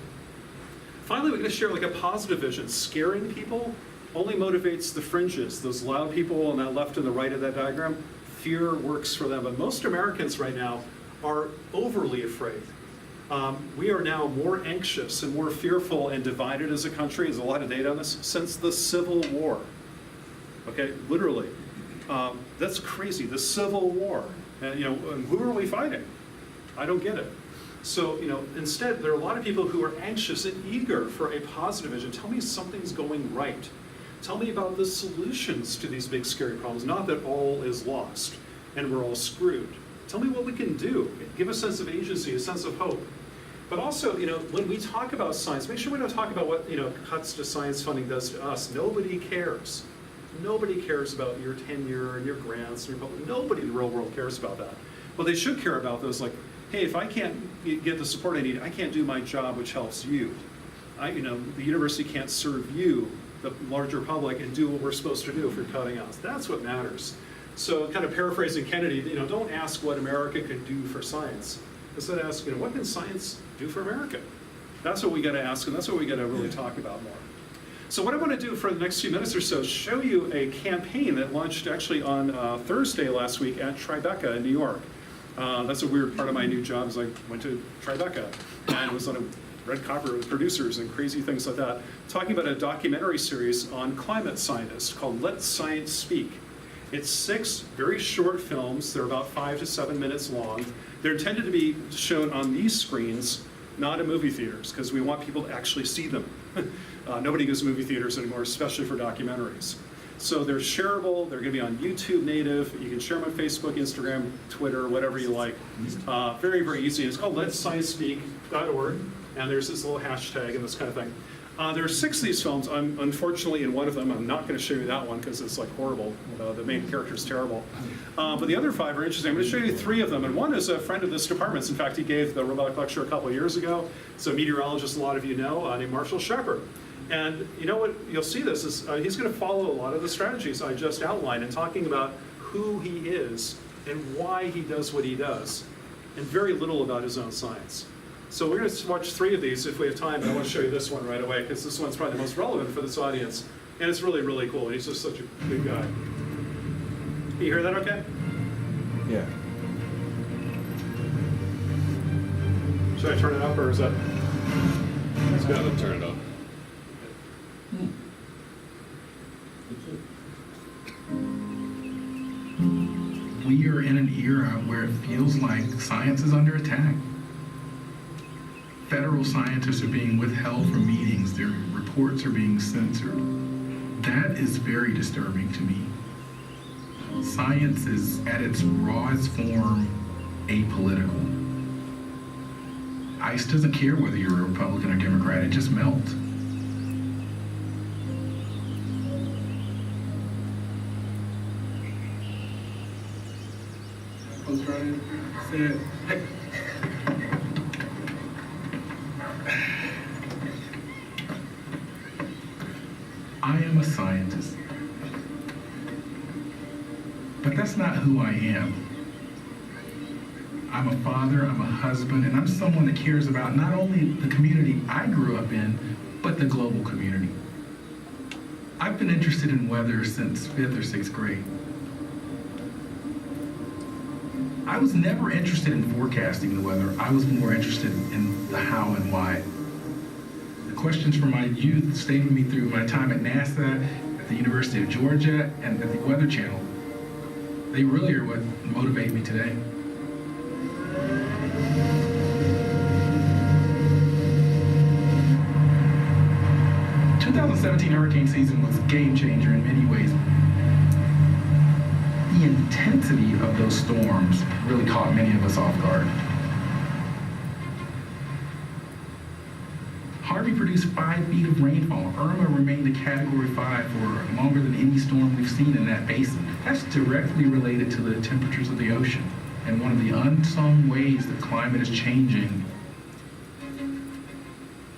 Finally, we're going to share like a positive vision. Scaring people only motivates the fringes, those loud people on that left and the right of that diagram. Fear works for them, but most Americans right now are overly afraid. We are now more anxious and more fearful and divided as a country. There's a lot of data on this since the Civil War. Okay, literally, that's crazy. The Civil War, and who are we fighting? I don't get it. So instead, there are a lot of people who are anxious and eager for a positive vision. Tell me something's going right. Tell me about the solutions to these big scary problems. Not that all is lost and we're all screwed. Tell me what we can do. Give a sense of agency, a sense of hope. But also, when we talk about science, make sure we don't talk about what, cuts to science funding does to us. Nobody cares. Nobody cares about your tenure and your grants and your public. Nobody in the real world cares about that. What they should care about those, like, hey, if I can't get the support I need, I can't do my job, which helps you. The university can't serve you, the larger public, and do what we're supposed to do if you're cutting us. That's what matters. So kind of paraphrasing Kennedy, don't ask what America can do for science. Instead ask, what can science do for America? That's what we got to ask, and that's what we got to really talk about more. So what I want to do for the next few minutes or so is show you a campaign that launched actually on Thursday last week at Tribeca in New York. That's a weird part of my new job is I went to Tribeca and was on a red carpet with producers and crazy things like that, talking about a documentary series on climate scientists called Let Science Speak. It's 6 very short films. They're about 5 to 7 minutes long. They're intended to be shown on these screens, not in movie theaters, because we want people to actually see them. Nobody goes to movie theaters anymore, especially for documentaries. So they're shareable. They're going to be on YouTube native. You can share them on Facebook, Instagram, Twitter, whatever you like. Very, very easy. It's called letsciencespeak.org, and there's this little hashtag and this kind of thing. There are 6 of these films. I'm unfortunately in one of them. I'm not going to show you that one because it's like horrible. The main character is terrible. But the other 5 are interesting. I'm going to show you 3 of them. And one is a friend of this department's. In fact, he gave the robotic lecture a couple of years ago. It's a meteorologist a lot of you know named Marshall Shepard. And you know what? You'll see this is he's going to follow a lot of the strategies I just outlined and talking about who he is and why he does what he does, and very little about his own science. So we're going to watch 3 of these if we have time, but I want to show you this one right away because this one's probably the most relevant for this audience. And it's really, really cool. He's just such a good guy. Can you hear that okay? Yeah. Should I turn it up or is that? It's got to turn it up. We are in an era where it feels like science is under attack. Federal scientists are being withheld from meetings. Their reports are being censored. That is very disturbing to me. Science is, at its rawest form, apolitical. ICE doesn't care whether you're a Republican or Democrat, it just melts. I was trying to say, hey. I am a scientist, but that's not who I am. I'm a father, I'm a husband, and I'm someone that cares about not only the community I grew up in, but the global community. I've been interested in weather since 5th or 6th grade. I was never interested in forecasting the weather. I was more interested in the how and why. The questions from my youth stayed with me through my time at NASA, at the University of Georgia, and at the Weather Channel. They really are what motivate me today. 2017 hurricane season was a game changer in many ways. The intensity of those storms really caught many of us off guard. Harvey produced 5 feet of rainfall. Irma remained a Category 5 for longer than any storm we've seen in that basin. That's directly related to the temperatures of the ocean and one of the unsung ways that climate is changing.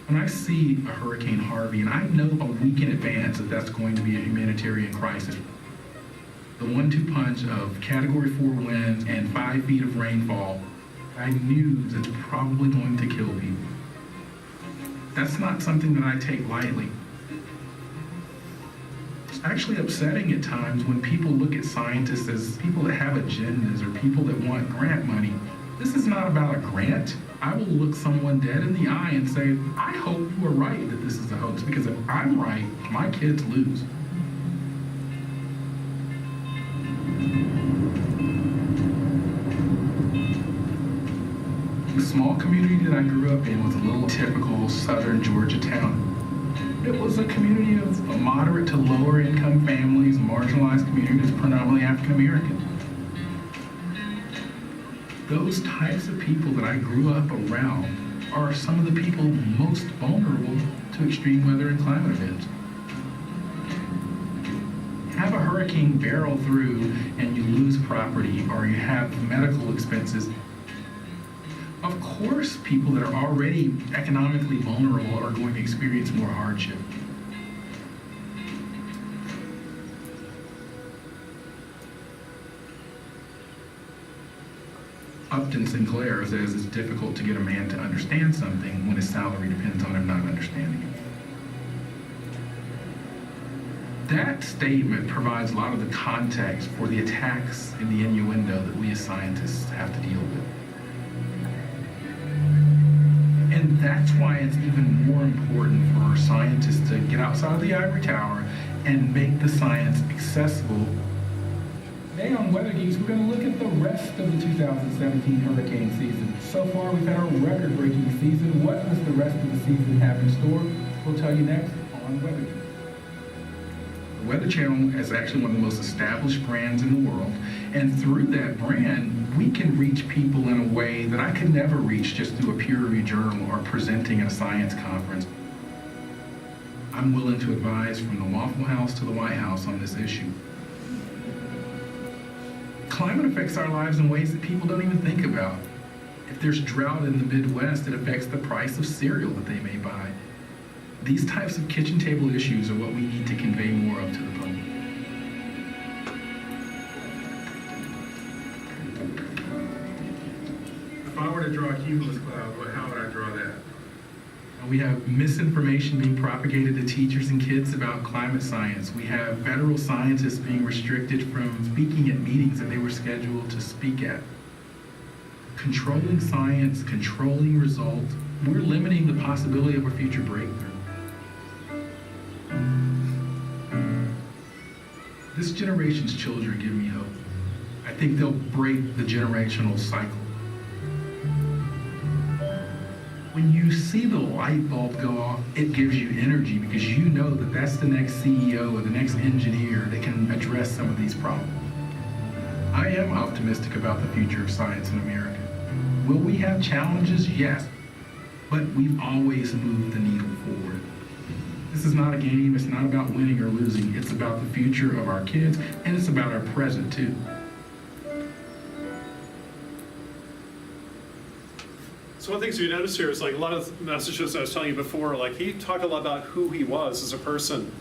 When I see a Hurricane Harvey, and I know a week in advance that that's going to be a humanitarian crisis, the 1-2 punch of Category 4 winds and 5 feet of rainfall, I knew it's probably going to kill people. That's not something that I take lightly. It's actually upsetting at times when people look at scientists as people that have agendas or people that want grant money. This is not about a grant. I will look someone dead in the eye and say, I hope you are right that this is a hoax, because if I'm right, my kids lose. The small community that I grew up in was a little typical southern Georgia town. It was a community of moderate to lower income families, a marginalized community that's predominantly African American. Those types of people that I grew up around are some of the people most vulnerable to extreme weather and climate events. Have a hurricane barrel through and you lose property, or you have medical expenses. Of course, people that are already economically vulnerable are going to experience more hardship. Upton Sinclair says it's difficult to get a man to understand something when his salary depends on him not understanding it. That statement provides a lot of the context for the attacks and the innuendo that we as scientists have to deal with. And that's why it's even more important for scientists to get outside of the ivory tower and make the science accessible. Today on Weather Geeks, we're going to look at the rest of the 2017 hurricane season. So far, we've had our record-breaking season. What does the rest of the season have in store? We'll tell you next on Weather Geeks. The Weather Channel is actually one of the most established brands in the world, and through that brand, we can reach people in a way that I could never reach just through a peer-reviewed journal or presenting at a science conference. I'm willing to advise from the Waffle House to the White House on this issue. Climate affects our lives in ways that people don't even think about. If there's drought in the Midwest, it affects the price of cereal that they may buy. These types of kitchen table issues are what we need to convey more of to the public. If I were to draw a cumulus cloud, how would I draw that? We have misinformation being propagated to teachers and kids about climate science. We have federal scientists being restricted from speaking at meetings that they were scheduled to speak at. Controlling science, controlling results, we're limiting the possibility of a future breakthrough. This generation's children give me hope. I think they'll break the generational cycle. When you see the light bulb go off, it gives you energy because you know that that's the next CEO or the next engineer that can address some of these problems. I am optimistic about the future of science in America. Will we have challenges? Yes, but we've always moved the needle forward. This is not a game, it's not about winning or losing, it's about the future of our kids, and it's about our present too. So one of the things you notice here is like a lot of messages I was telling you before, like he talked a lot about who he was as a person.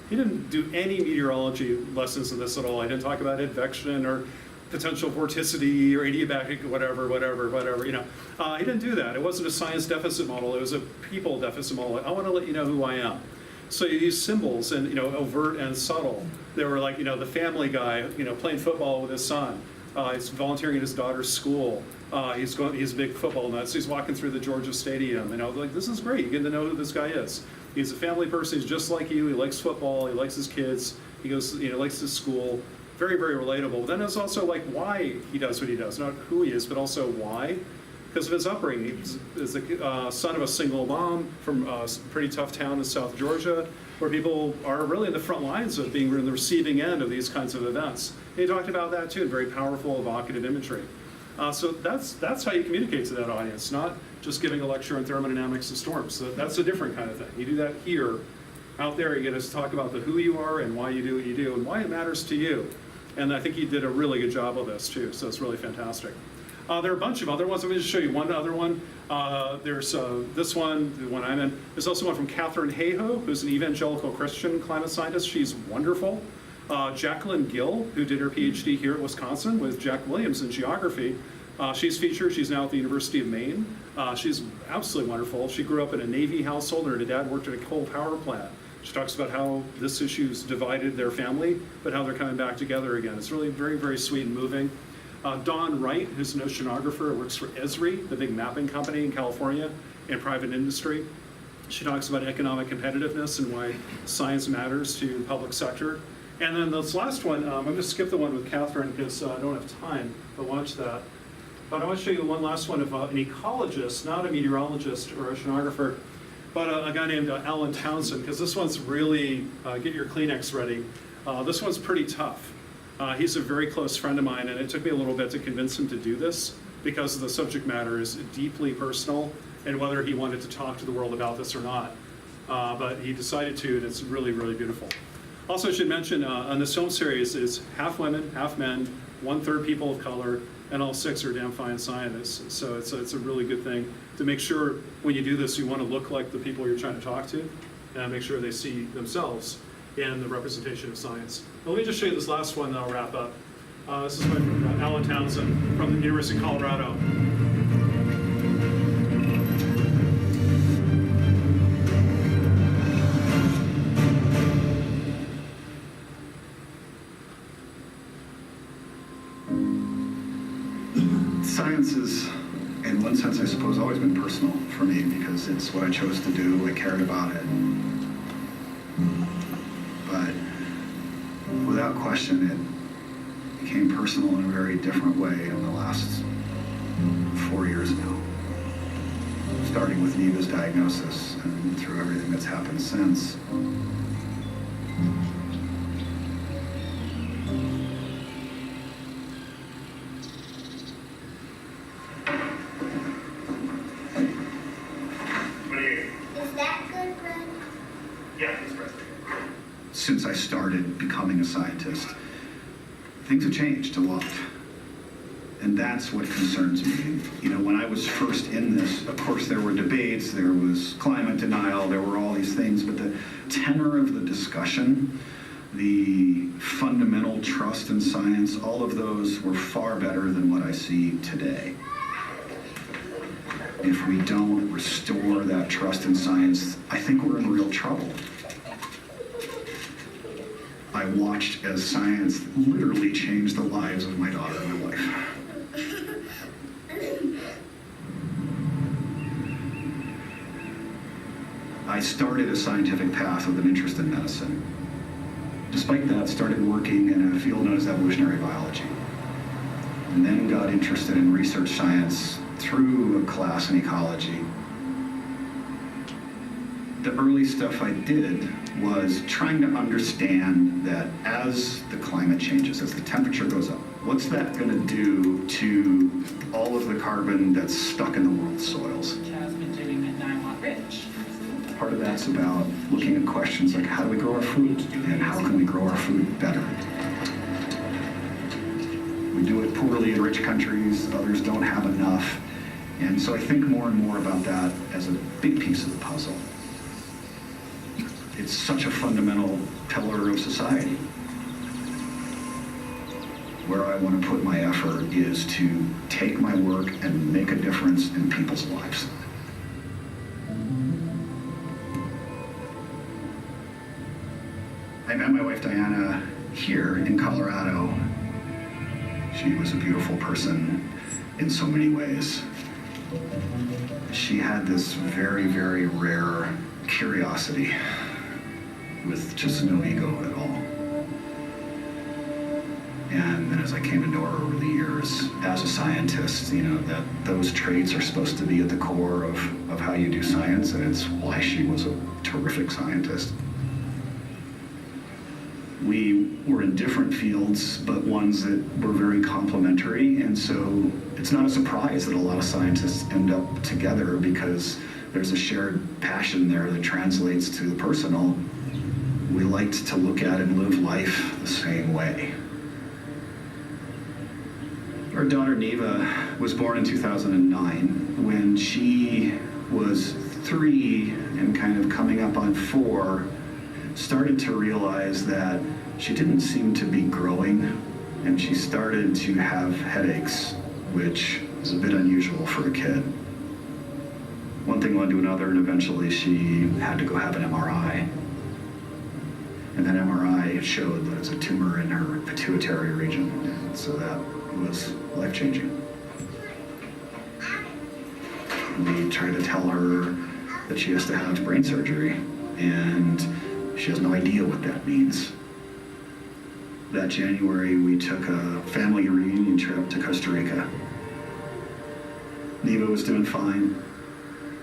He didn't do any meteorology lessons in this at all. I didn't talk about advection or potential vorticity or adiabatic, whatever, you know. He didn't do that. It wasn't a science deficit model, it was a people deficit model. I want to let you know who I am. So you use symbols and, you know, overt and subtle. They were like, you know, the family guy, you know, playing football with his son. He's volunteering at his daughter's school. He's a big football nut, so he's walking through the Georgia Stadium. You know, like, this is great. You get to know who this guy is. He's a family person. He's just like you. He likes football. He likes his kids. He goes, you know, likes his school. Very, very relatable. But then it's also like why he does what he does, not who he is, but also why. because of his upbringing. He was the son of a single mom from a pretty tough town in South Georgia, where people are really in the front lines of being in the receiving end of these kinds of events. And he talked about that too, in very powerful, evocative imagery. So that's how you communicate to that audience, not just giving a lecture on thermodynamics and storms. So that's a different kind of thing. You do that here. Out there, you get us to talk about the who you are and why you do what you do and why it matters to you. And I think he did a really good job of this too, so it's really fantastic. There are a bunch of other ones. Let me just show you one other one. There's this one, the one I'm in. There's also one from Catherine Hayhoe, who's an evangelical Christian climate scientist. She's wonderful. Jacqueline Gill, who did her PhD here at Wisconsin with Jack Williams in geography. She's featured. She's now at the University of Maine. She's absolutely wonderful. She grew up in a Navy household, and her dad worked at a coal power plant. She talks about how this issue's divided their family, but how they're coming back together again. It's really very, very sweet and moving. Dawn Wright, who's an oceanographer, works for Esri, the big mapping company in California, and private industry. She talks about economic competitiveness and why science matters to the public sector. And then this last one, I'm going to skip the one with Catherine because I don't have time to watch that. But I want to show you one last one of an ecologist, not a meteorologist or oceanographer, but a guy named Alan Townsend, because this one's really, get your Kleenex ready. This one's pretty tough. He's a very close friend of mine, and it took me a little bit to convince him to do this because the subject matter is deeply personal and whether he wanted to talk to the world about this or not. But he decided to, and it's really, really beautiful. Also, I should mention, on this film series is half women, half men, 1/3 people of color, and all 6 are damn fine scientists. So it's a really good thing to make sure when you do this, you want to look like the people you're trying to talk to, and make sure they see themselves in the representation of science. Now, let me just show you this last one, and I'll wrap up. This is from Alan Townsend from the University of Colorado. Science is, in one sense, I suppose, always been personal for me because it's what I chose to do. I cared about it. But without question, it became personal in a very different way in the last 4 years now. Starting with Neva's diagnosis and through everything that's happened since. Since I started becoming a scientist, things have changed a lot. And that's what concerns me. You know, when I was first in this, of course there were debates, there was climate denial, there were all these things, but the tenor of the discussion, the fundamental trust in science, all of those were far better than what I see today. If we don't restore that trust in science, I think we're in real trouble. I watched as science literally changed the lives of my daughter and my wife. I started a scientific path with an interest in medicine. Despite that, started working in a field known as evolutionary biology. And then got interested in research science through a class in ecology. The early stuff I did was trying to understand that as the climate changes, as the temperature goes up, what's that going to do to all of the carbon that's stuck in the world's soils? Has been doing at Niwot Ridge. Part of that's about looking at questions like how do we grow our food and how can we grow our food better? We do it poorly in rich countries, others don't have enough. And so I think more and more about that as a big piece of the puzzle. It's such a fundamental pillar of society. Where I want to put my effort is to take my work and make a difference in people's lives. I met my wife Diana here in Colorado. She was a beautiful person in so many ways. She had this very, very rare curiosity with just no ego at all. And then as I came to know her over the years as a scientist, that those traits are supposed to be at the core of how you do science, and it's why she was a terrific scientist. We were in different fields, but ones that were very complementary, and so it's not a surprise that a lot of scientists end up together because there's a shared passion there that translates to the personal. We liked to look at and live life the same way. Our daughter Neva was born in 2009. When she was 3 and kind of coming up on 4, started to realize that she didn't seem to be growing, and she started to have headaches, which is a bit unusual for a kid. One thing led to another, and eventually she had to go have an MRI. And that MRI showed that it's a tumor in her pituitary region, and so that was life-changing. We tried to tell her that she has to have brain surgery, and she has no idea what that means. That January, we took a family reunion trip to Costa Rica. Neva was doing fine.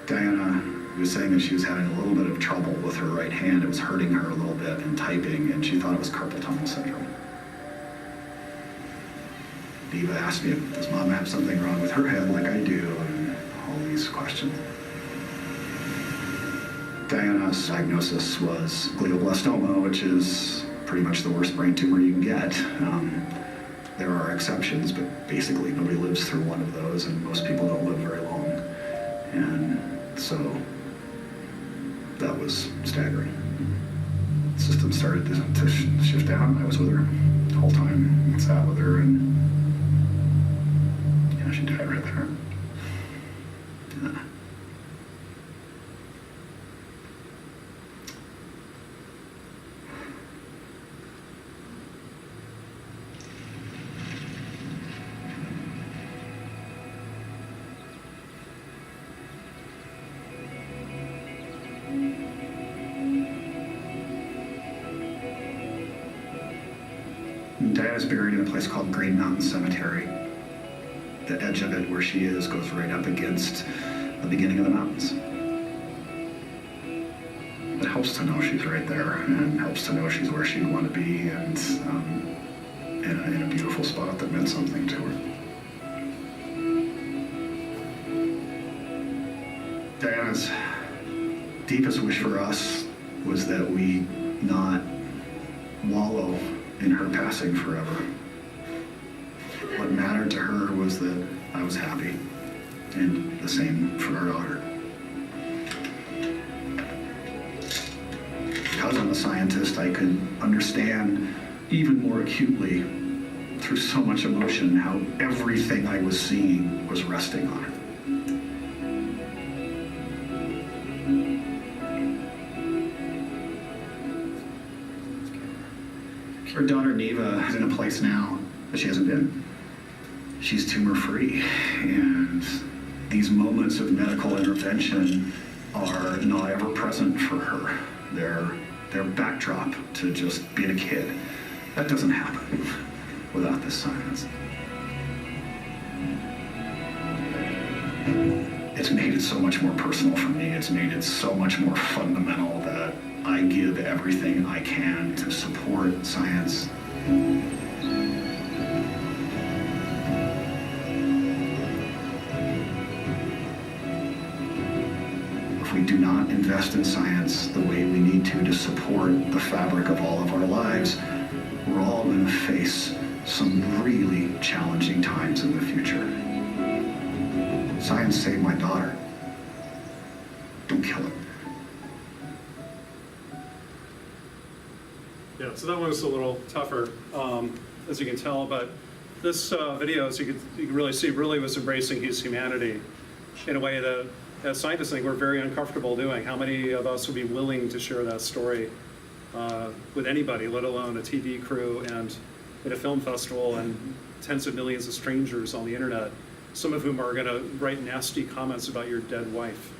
Diana was saying that she was having a little bit of trouble with her right hand. It was hurting her a little bit in typing, and she thought it was carpal tunnel syndrome. Neva asked me, does Mom have something wrong with her head like I do? And all these questions. Diana's diagnosis was glioblastoma, which is pretty much the worst brain tumor you can get. There are exceptions, but basically nobody lives through one of those, and most people don't live very long. And so that was staggering. The system started to shift down. I was with her the whole time, sat with her, and she died right there. Yeah. Diana's buried in a place called Green Mountain Cemetery. The edge of it, where she is, goes right up against the beginning of the mountains. It helps to know she's right there, and helps to know she's where she'd want to be, and in a beautiful spot that meant something to her. Diana's deepest wish for us was that we not wallow in her passing forever. What mattered to her was that I was happy, and the same for our daughter. Because I'm a scientist, I could understand even more acutely, through so much emotion, how everything I was seeing was resting on her. Our daughter Neva is in a place now that she hasn't been. She's tumor-free, and these moments of medical intervention are not ever present for her. They're backdrop to just being a kid. That doesn't happen without this science. It's made it so much more personal for me. It's made it so much more fundamental that I give everything I can to support science. If we do not invest in science the way we need to support the fabric of all of our lives, we're all going to face some really challenging times in the future. Science saved my daughter. Don't kill it. Yeah, so that one was a little tougher, as you can tell, but this video, as you can really see, really was embracing his humanity in a way that, as scientists, I think we're very uncomfortable doing. How many of us would be willing to share that story with anybody, let alone a TV crew and at a film festival and tens of millions of strangers on the internet, some of whom are going to write nasty comments about your dead wife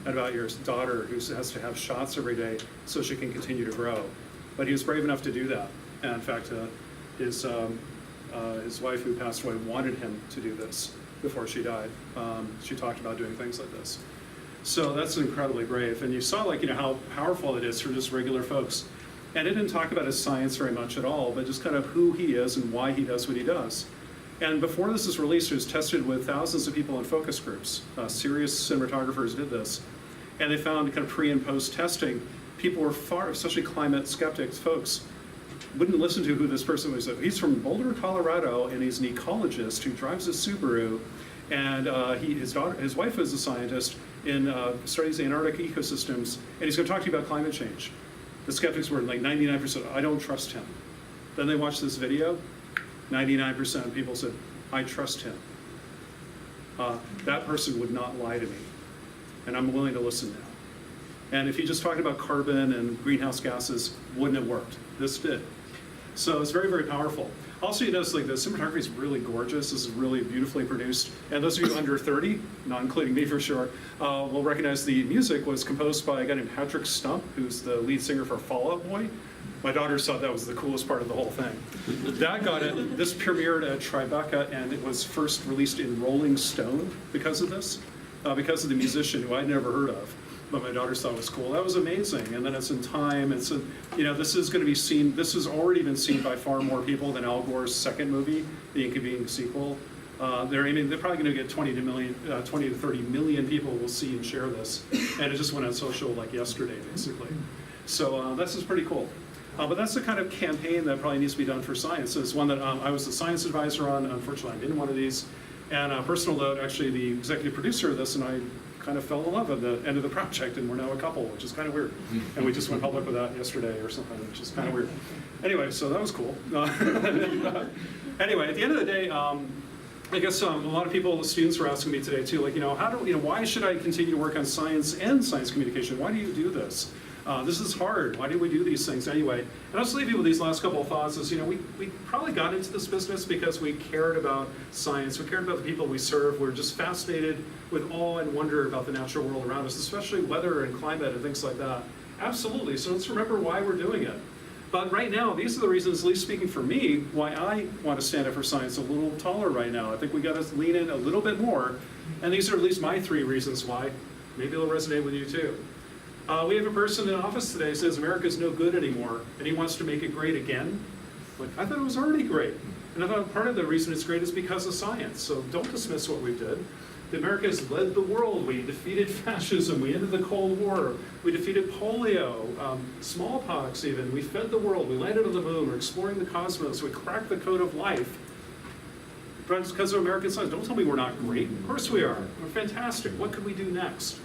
and about your daughter who has to have shots every day so she can continue to grow. But he was brave enough to do that. And in fact, his his wife, who passed away, wanted him to do this before she died. She talked about doing things like this. So that's incredibly brave. And you saw how powerful it is for just regular folks. And it didn't talk about his science very much at all, but just kind of who he is and why he does what he does. And before this was released, it was tested with thousands of people in focus groups. Serious cinematographers did this. And they found kind of pre and post testing, people were especially climate skeptics folks, wouldn't listen to who this person was. He's from Boulder, Colorado, and he's an ecologist who drives a Subaru. And his wife is a scientist in studies Antarctic ecosystems, and he's going to talk to you about climate change. The skeptics were like 99%, I don't trust him. Then they watched this video, 99% of people said, I trust him. That person would not lie to me, and I'm willing to listen now. And if he just talked about carbon and greenhouse gases, wouldn't have worked. This did. So it's very, very powerful. Also, you notice the cinematography is really gorgeous. This is really beautifully produced. And those of you under 30, not including me for sure, will recognize the music was composed by a guy named Patrick Stump, who's the lead singer for Fall Out Boy. My daughters thought that was the coolest part of the whole thing. That got it. This premiered at Tribeca, and it was first released in Rolling Stone because of this, because of the musician who I'd never heard of. But my daughters thought it was cool. That was amazing. And then it's in Time. This is going to be seen. This has already been seen by far more people than Al Gore's second movie, the Inconvenient Sequel. They're probably going to get 20 to 30 million people will see and share this. And it just went on social like yesterday, basically. So this is pretty cool. But that's the kind of campaign that probably needs to be done for science. It's one that I was the science advisor on. Unfortunately, I'm in one of these. And personal note, actually, the executive producer of this and I kind of fell in love at the end of the project, and we're now a couple, which is kind of weird. And we just went public with that yesterday or something, which is kind of weird. Anyway, so that was cool. Anyway, at the end of the day, I guess a lot of people, the students were asking me today too, why should I continue to work on science and science communication? Why do you do this? This is hard. Why do we do these things anyway? And I'll just leave you with these last couple of thoughts is, we probably got into this business because we cared about science. We cared about the people we serve. We're just fascinated with awe and wonder about the natural world around us, especially weather and climate and things like that. Absolutely. So let's remember why we're doing it. But right now, these are the reasons, at least speaking for me, why I want to stand up for science a little taller right now. I think we got to lean in a little bit more. And these are at least my 3 reasons why. Maybe they'll resonate with you too. We have a person in office today who says America's no good anymore, and he wants to make it great again. I thought it was already great. And I thought part of the reason it's great is because of science. So don't dismiss what we did. America has led the world. We defeated fascism. We ended the Cold War. We defeated polio, smallpox even. We fed the world. We landed on the moon. We're exploring the cosmos. We cracked the code of life. But it's because of American science. Don't tell me we're not great. Of course we are. We're fantastic. What could we do next?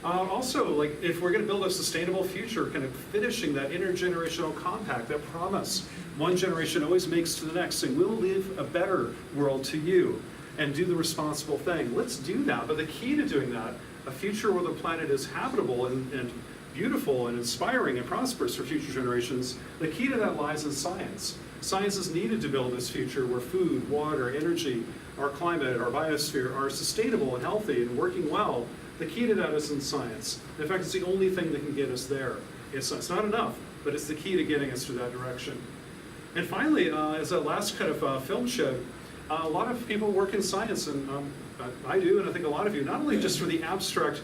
Also, if we're going to build a sustainable future, kind of finishing that intergenerational compact, that promise, one generation always makes to the next, saying we'll leave a better world to you and do the responsible thing. Let's do that. But the key to doing that, a future where the planet is habitable and beautiful and inspiring and prosperous for future generations, the key to that lies in science. Science is needed to build this future where food, water, energy, our climate, our biosphere are sustainable and healthy and working well. The key to that is in science. In fact, it's the only thing that can get us there. It's not enough, but it's the key to getting us to that direction. And finally, as that last kind of film showed, a lot of people work in science, and I do, and I think a lot of you, not only just for the abstract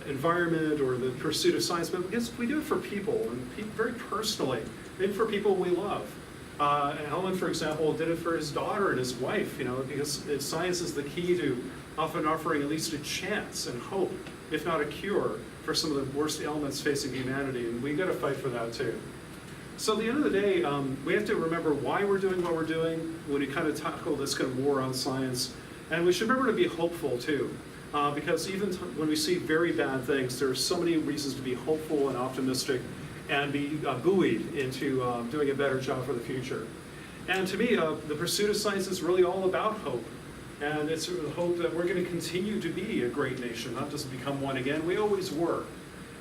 environment or the pursuit of science, but because we do it for people, and very personally, maybe for people we love. And Helen, for example, did it for his daughter and his wife, because science is the key to often offering at least a chance and hope, if not a cure, for some of the worst ailments facing humanity, and we've got to fight for that too. So at the end of the day, we have to remember why we're doing what we're doing when we kind of tackle this kind of war on science, and we should remember to be hopeful too, because even when we see very bad things, there are so many reasons to be hopeful and optimistic and be buoyed into doing a better job for the future. And to me, the pursuit of science is really all about hope. And it's the hope that we're going to continue to be a great nation, not just become one again. We always were.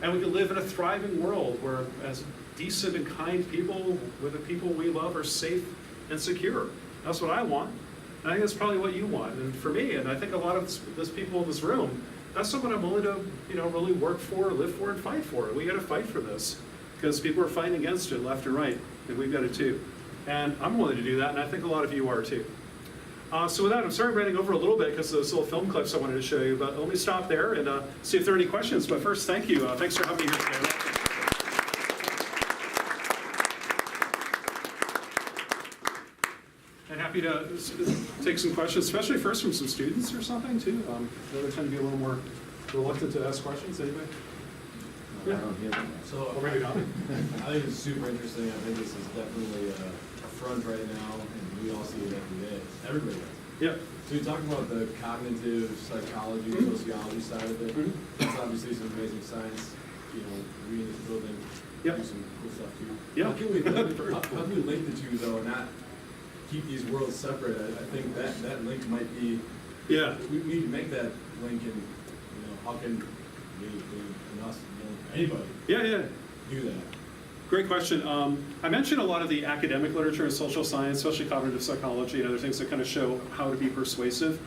And we can live in a thriving world where as decent and kind people with the people we love are safe and secure. That's what I want. And I think that's probably what you want. And for me, and I think a lot of those people in this room, that's something I'm willing to really work for, live for, and fight for. We got to fight for this because people are fighting against it left and right, and we've got it too. And I'm willing to do that, and I think a lot of you are too. So with that, I'm sorry running over a little bit because of those little film clips I wanted to show you, but let me stop there and see if there are any questions. But first, thank you. Thanks for having me here today. And happy to take some questions, especially first from some students or something too. They tend to be a little more reluctant to ask questions. Anybody? Yeah. So Or maybe not. I think it's super interesting. I think this is definitely a front right now, and we all see it every day. Everybody does. Yeah. So you talk about the cognitive psychology, sociology side of it. That's obviously some amazing science. You know, we in this building Yep. do some cool stuff too. Yeah. How can we how can we link the two though, and not keep these worlds separate? I think that link might be. Yeah. We need to make that link, and how can we and us, anybody Yeah. do that? Great question. I mentioned a lot of the academic literature in social science, especially cognitive psychology and other things that kind of show how to be persuasive.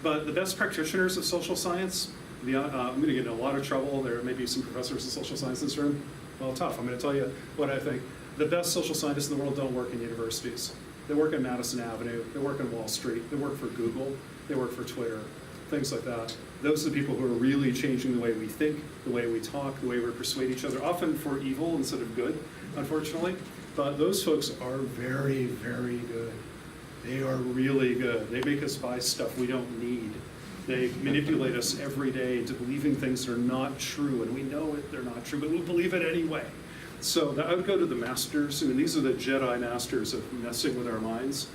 But the best practitioners of social science, I'm going to get in a lot of trouble. There may be some professors of social science in this room. Well, tough. I'm going to tell you what I think. The best social scientists in the world don't work in universities. They work in Madison Avenue. They work in Wall Street. They work for Google. They work for Twitter. Things like that. Those are the people who are really changing the way we think, the way we talk, the way we persuade each other, often for evil instead of good, unfortunately. But those folks are very, very good. They are really good. They make us buy stuff we don't need. They manipulate us every day into believing things that are not true, and we know they're not true, but we believe it anyway. So I would go to the masters, and these are the Jedi masters of messing with our minds.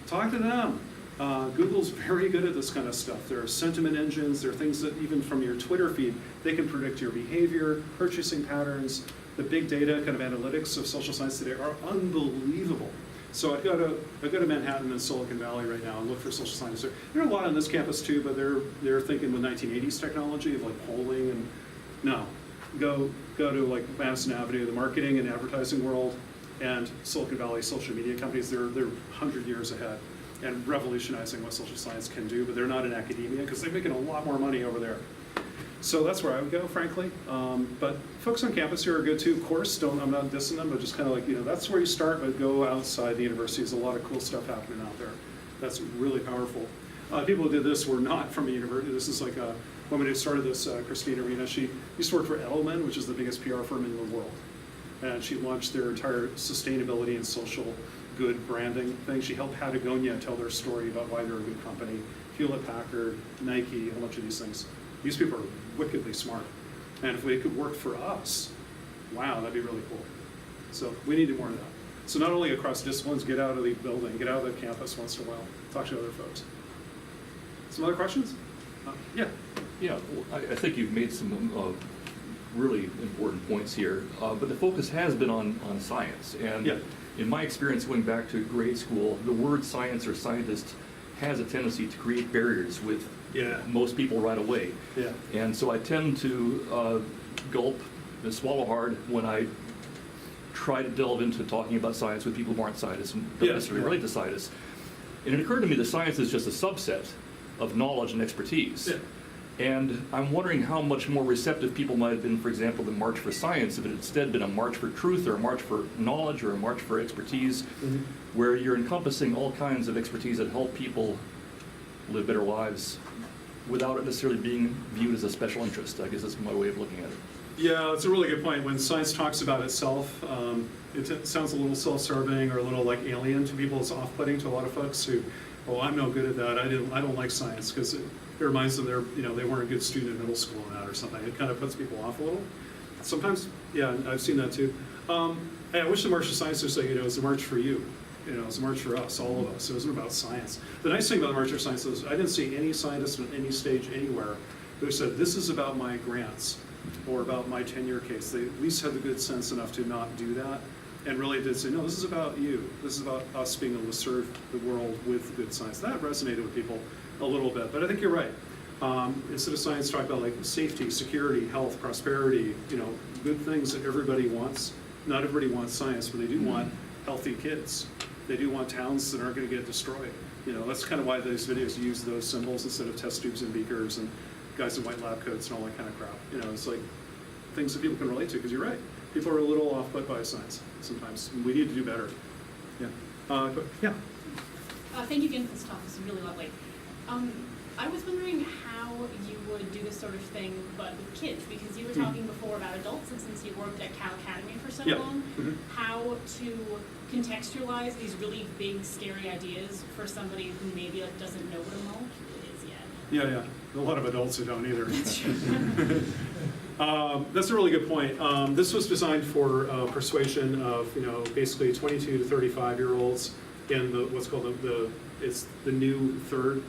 Talk to them. Google's very good at this kind of stuff. There are sentiment engines, there are things that even from your Twitter feed, they can predict your behavior, purchasing patterns. The big data kind of analytics of social science today are unbelievable. So I go to Manhattan and Silicon Valley right now and look for social scientists. There are a lot on this campus too, but they're thinking with 1980s technology of like polling and no. Go to like Madison Avenue, the marketing and advertising world, and Silicon Valley social media companies. They're 100 years ahead and revolutionizing what social science can do, but they're not in academia because they're making a lot more money over there. So that's where I would go, frankly. But folks on campus here are good too. Of course, I'm not dissing them, but just kind of like, that's where you start, but go outside the university. There's a lot of cool stuff happening out there. That's really powerful. People who did this were not from a university. This is like a woman who started this, Christina Arena. She used to work for Edelman, which is the biggest PR firm in the world. And she launched their entire sustainability and social good branding thing. She helped Patagonia tell their story about why they're a good company. Hewlett-Packard, Nike, a bunch of these things. These people are wickedly smart. And if they could work for us, wow, that'd be really cool. So we need more of that. So not only across disciplines, get out of the building, get out of the campus once in a while, talk to other folks. Some other questions? Yeah. Yeah, well, I think you've made some really important points here, but the focus has been on science. And Yeah. in my experience going back to grade school, the word science or scientist has a tendency to create barriers with most people right away. Yeah. And so I tend to gulp and swallow hard when I try to delve into talking about science with people who aren't scientists and don't necessarily relate to scientists. And it occurred to me that science is just a subset of knowledge and expertise. Yeah. And I'm wondering how much more receptive people might have been, for example, the March for Science, if it had instead been a march for truth or a march for knowledge or a march for expertise, where you're encompassing all kinds of expertise that help people live better lives without it necessarily being viewed as a special interest. I guess that's my way of looking at it. Yeah, it's a really good point. When science talks about itself, it sounds a little self-serving or a little like alien to people. It's off-putting to a lot of folks who, oh, I'm no good at that. I don't like science because it reminds them they weren't a good student in middle school and that or something. It kind of puts people off a little. Sometimes, yeah, I've seen that too. Hey, I wish the March for Science would say, it's a march for you. It's a march for us, all of us. It wasn't about science. The nice thing about the March for Science is I didn't see any scientist on any stage anywhere who said, this is about my grants or about my tenure case. They at least had the good sense enough to not do that and really did say, no, this is about you. This is about us being able to serve the world with good science. That resonated with people a little bit, but I think you're right. Instead of science, talk about like safety, security, health, prosperity, good things that everybody wants. Not everybody wants science, but they do want healthy kids. They do want towns that aren't going to get destroyed. That's kind of why those videos use those symbols instead of test tubes and beakers and guys in white lab coats and all that kind of crap. It's like things that people can relate to, because you're right. People are a little off-put by science sometimes. We need to do better. Yeah. Yeah. Thank you again for this talk. This is really lovely. I was wondering how you would do this sort of thing, but with kids, because you were talking before about adults, and since you worked at Cal Academy for so Yeah. long, how to contextualize these really big, scary ideas for somebody who maybe doesn't know what a molecule is yet. Yeah. A lot of adults who don't either. That's a really good point. This was designed for persuasion of, basically 22 to 35-year-olds in what's called it's the new third.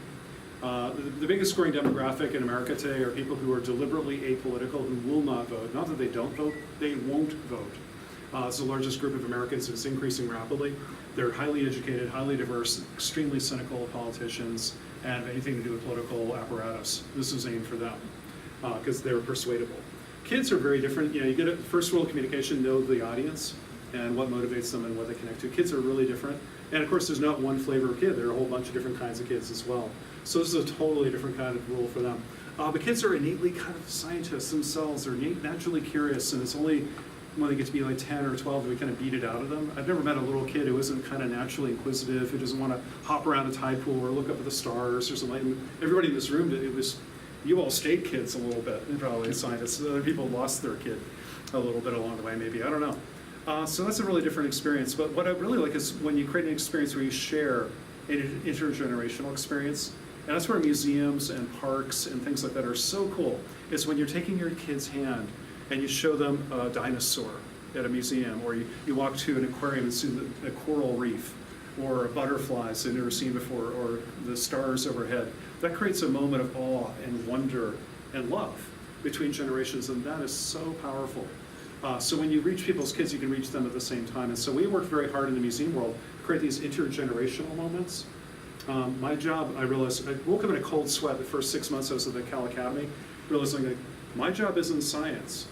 The biggest scoring demographic in America today are people who are deliberately apolitical, who will not vote. Not that they don't vote, they won't vote. It's the largest group of Americans, it's increasing rapidly. They're highly educated, highly diverse, extremely cynical politicians, and have anything to do with political apparatus. This is aimed for them, because they're persuadable. Kids are very different. You get a first rule of communication, know the audience, and what motivates them and what they connect to. Kids are really different. And of course, there's not one flavor of kid. There are a whole bunch of different kinds of kids as well. So this is a totally different kind of rule for them. But kids are innately kind of scientists themselves. They're naturally curious, and it's only when they get to be like 10 or 12 that we kind of beat it out of them. I've never met a little kid who isn't kind of naturally inquisitive, who doesn't want to hop around a tide pool or look up at the stars or something. And everybody in this room, it was, you all stayed kids a little bit, and probably scientists. Other people lost their kid a little bit along the way, maybe, I don't know. So that's a really different experience. But what I really like is when you create an experience where you share an intergenerational experience. And that's where museums and parks and things like that are so cool. It's when you're taking your kid's hand and you show them a dinosaur at a museum, or you walk to an aquarium and see a coral reef, or butterflies they've never seen before, or the stars overhead. That creates a moment of awe and wonder and love between generations, and that is so powerful. So when you reach people's kids, you can reach them at the same time. And so we worked very hard in the museum world to create these intergenerational moments. My job, I realized, I woke up in a cold sweat the first 6 months I was at the Cal Academy, realizing that my job isn't science.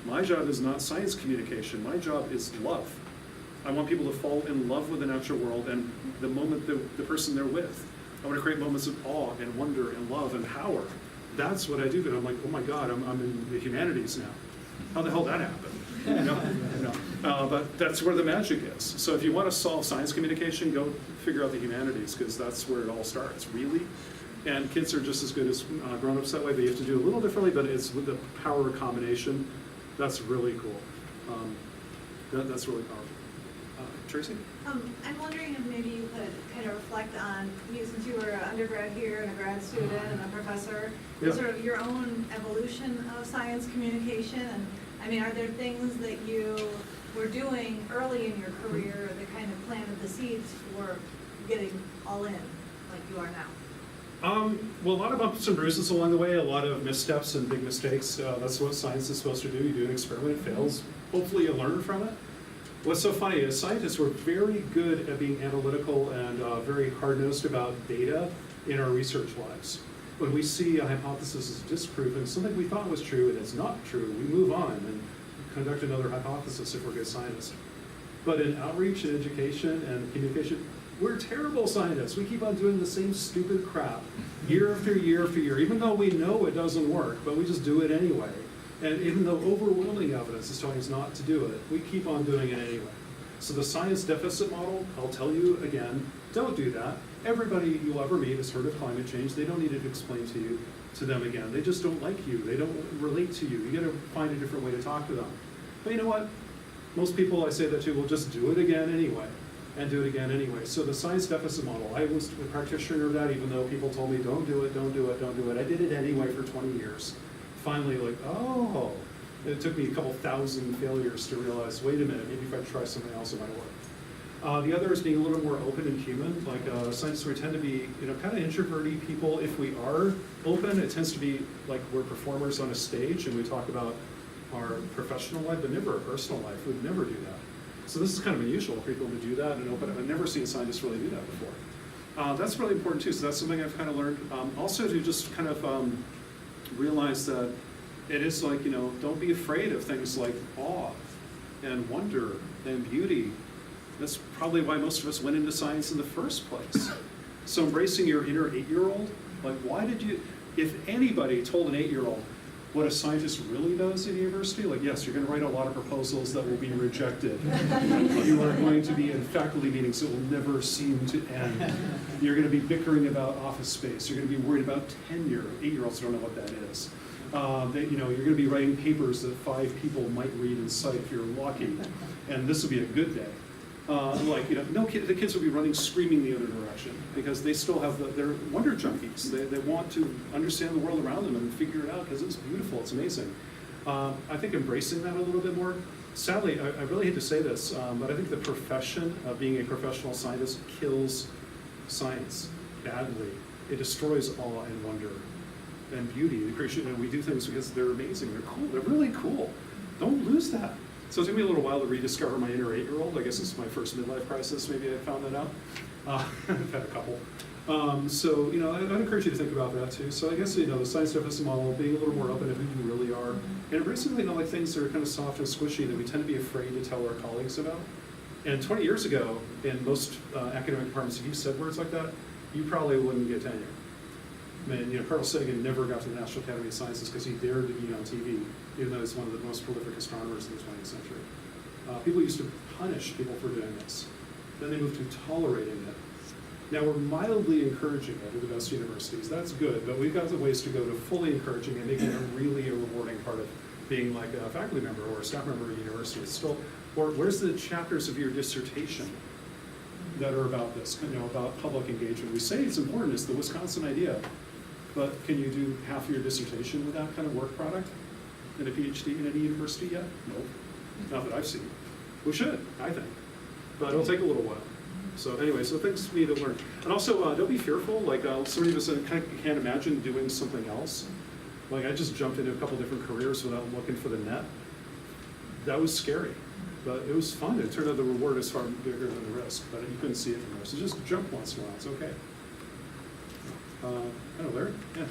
My job is not science communication. My job is love. I want people to fall in love with the natural world and the moment the person they're with. I want to create moments of awe and wonder and love and power. That's what I do. And I'm like, oh my God, I'm in the humanities now. How the hell did that happen? But that's where the magic is. So if you want to solve science communication, go figure out the humanities, because that's where it all starts, really. And kids are just as good as grown-ups that way, but you have to do it a little differently, but it's with the power of combination. That's really cool. That's really powerful. Tracy? I'm wondering if maybe you could kind of reflect on, since you were an undergrad here and a grad student and a professor, Yeah. sort of your own evolution of science communication. And I mean, are there things that you were doing early in your career that kind of planted the seeds for getting all in like you are now? Well, a lot of bumps and bruises along the way, a lot of missteps and big mistakes. That's what science is supposed to do. You do an experiment, it fails. Hopefully you learn from it. What's so funny is scientists were very good at being analytical and very hard-nosed about data in our research lives. When we see a hypothesis is disproven, something we thought was true and it's not true, we move on and conduct another hypothesis if we're good scientists. But in outreach and education and communication, we're terrible scientists. We keep on doing the same stupid crap year after year after year, even though we know it doesn't work, but we just do it anyway. And even though overwhelming evidence is telling us not to do it, we keep on doing it anyway. So the science deficit model, I'll tell you again, don't do that. Everybody you'll ever meet has heard of climate change. They don't need it explained to them again. They just don't like you. They don't relate to you. You gotta find a different way to talk to them. But you know what? Most people I say that to will just do it again anyway, and do it again anyway. So the science deficit model, I was a practitioner of that, even though people told me, don't do it, don't do it, don't do it. I did it anyway for 20 years. Finally, like, oh, it took me a couple thousand failures to realize, wait a minute, maybe if I try something else, it might work. The other is being a little bit more open and human. Like scientists, we tend to be, kind of introverted people. If we are open, it tends to be like we're performers on a stage and we talk about our professional life, but never our personal life. We'd never do that. So this is kind of unusual for people to do that and open up. I've never seen scientists really do that before. That's really important too. So that's something I've kind of learned. Also to just kind of realize that it is like, don't be afraid of things like awe and wonder and beauty. That's probably why most of us went into science in the first place. So embracing your inner 8-year-old, like why did you, if anybody told an 8-year-old, what a scientist really does in university, like, yes, you're going to write a lot of proposals that will be rejected. You are going to be in faculty meetings that will never seem to end. You're going to be bickering about office space. You're going to be worried about tenure. 8-year-olds don't know what that is. You're going to be writing papers that 5 people might read and cite if you're lucky, and this will be a good day. The kids will be running screaming the other direction because they still have they're wonder junkies. They want to understand the world around them and figure it out because it's beautiful, it's amazing. I think embracing that a little bit more. Sadly, I really hate to say this, but I think the profession of being a professional scientist kills science badly. It destroys awe and wonder and beauty. We do things because they're amazing, they're cool, they're really cool. Don't lose that. So it took me a little while to rediscover my inner 8-year-old. I guess it's my first midlife crisis. Maybe I found that out. I've had a couple. I'd encourage you to think about that too. So I guess, the science deficit model, being a little more open to who you really are, and embracing, things that are kind of soft and squishy that we tend to be afraid to tell our colleagues about. And 20 years ago, in most academic departments, if you said words like that, you probably wouldn't get tenure. I mean, Carl Sagan never got to the National Academy of Sciences because he dared to be on TV, even though he's one of the most prolific astronomers in the 20th century. People used to punish people for doing this. Then they moved to tolerating it. Now we're mildly encouraging it at the best universities. That's good, but we've got the ways to go to fully encouraging and making it really a rewarding part of being like a faculty member or a staff member at a university. It's still, or where's the chapters of your dissertation that are about this, about public engagement? We say it's important, it's the Wisconsin idea. But can you do half of your dissertation with that kind of work product in a PhD in any university yet? Nope, not that I've seen. We should, I think, but it'll take a little while. So anyway, so things for me to learn. And also, don't be fearful. Like, so many of us can't imagine doing something else. Like, I just jumped into a couple different careers without looking for the net. That was scary, but it was fun. It turned out the reward is far bigger than the risk, but you couldn't see it from there. So just jump once in a while, it's okay. I don't know, Larry? Yeah.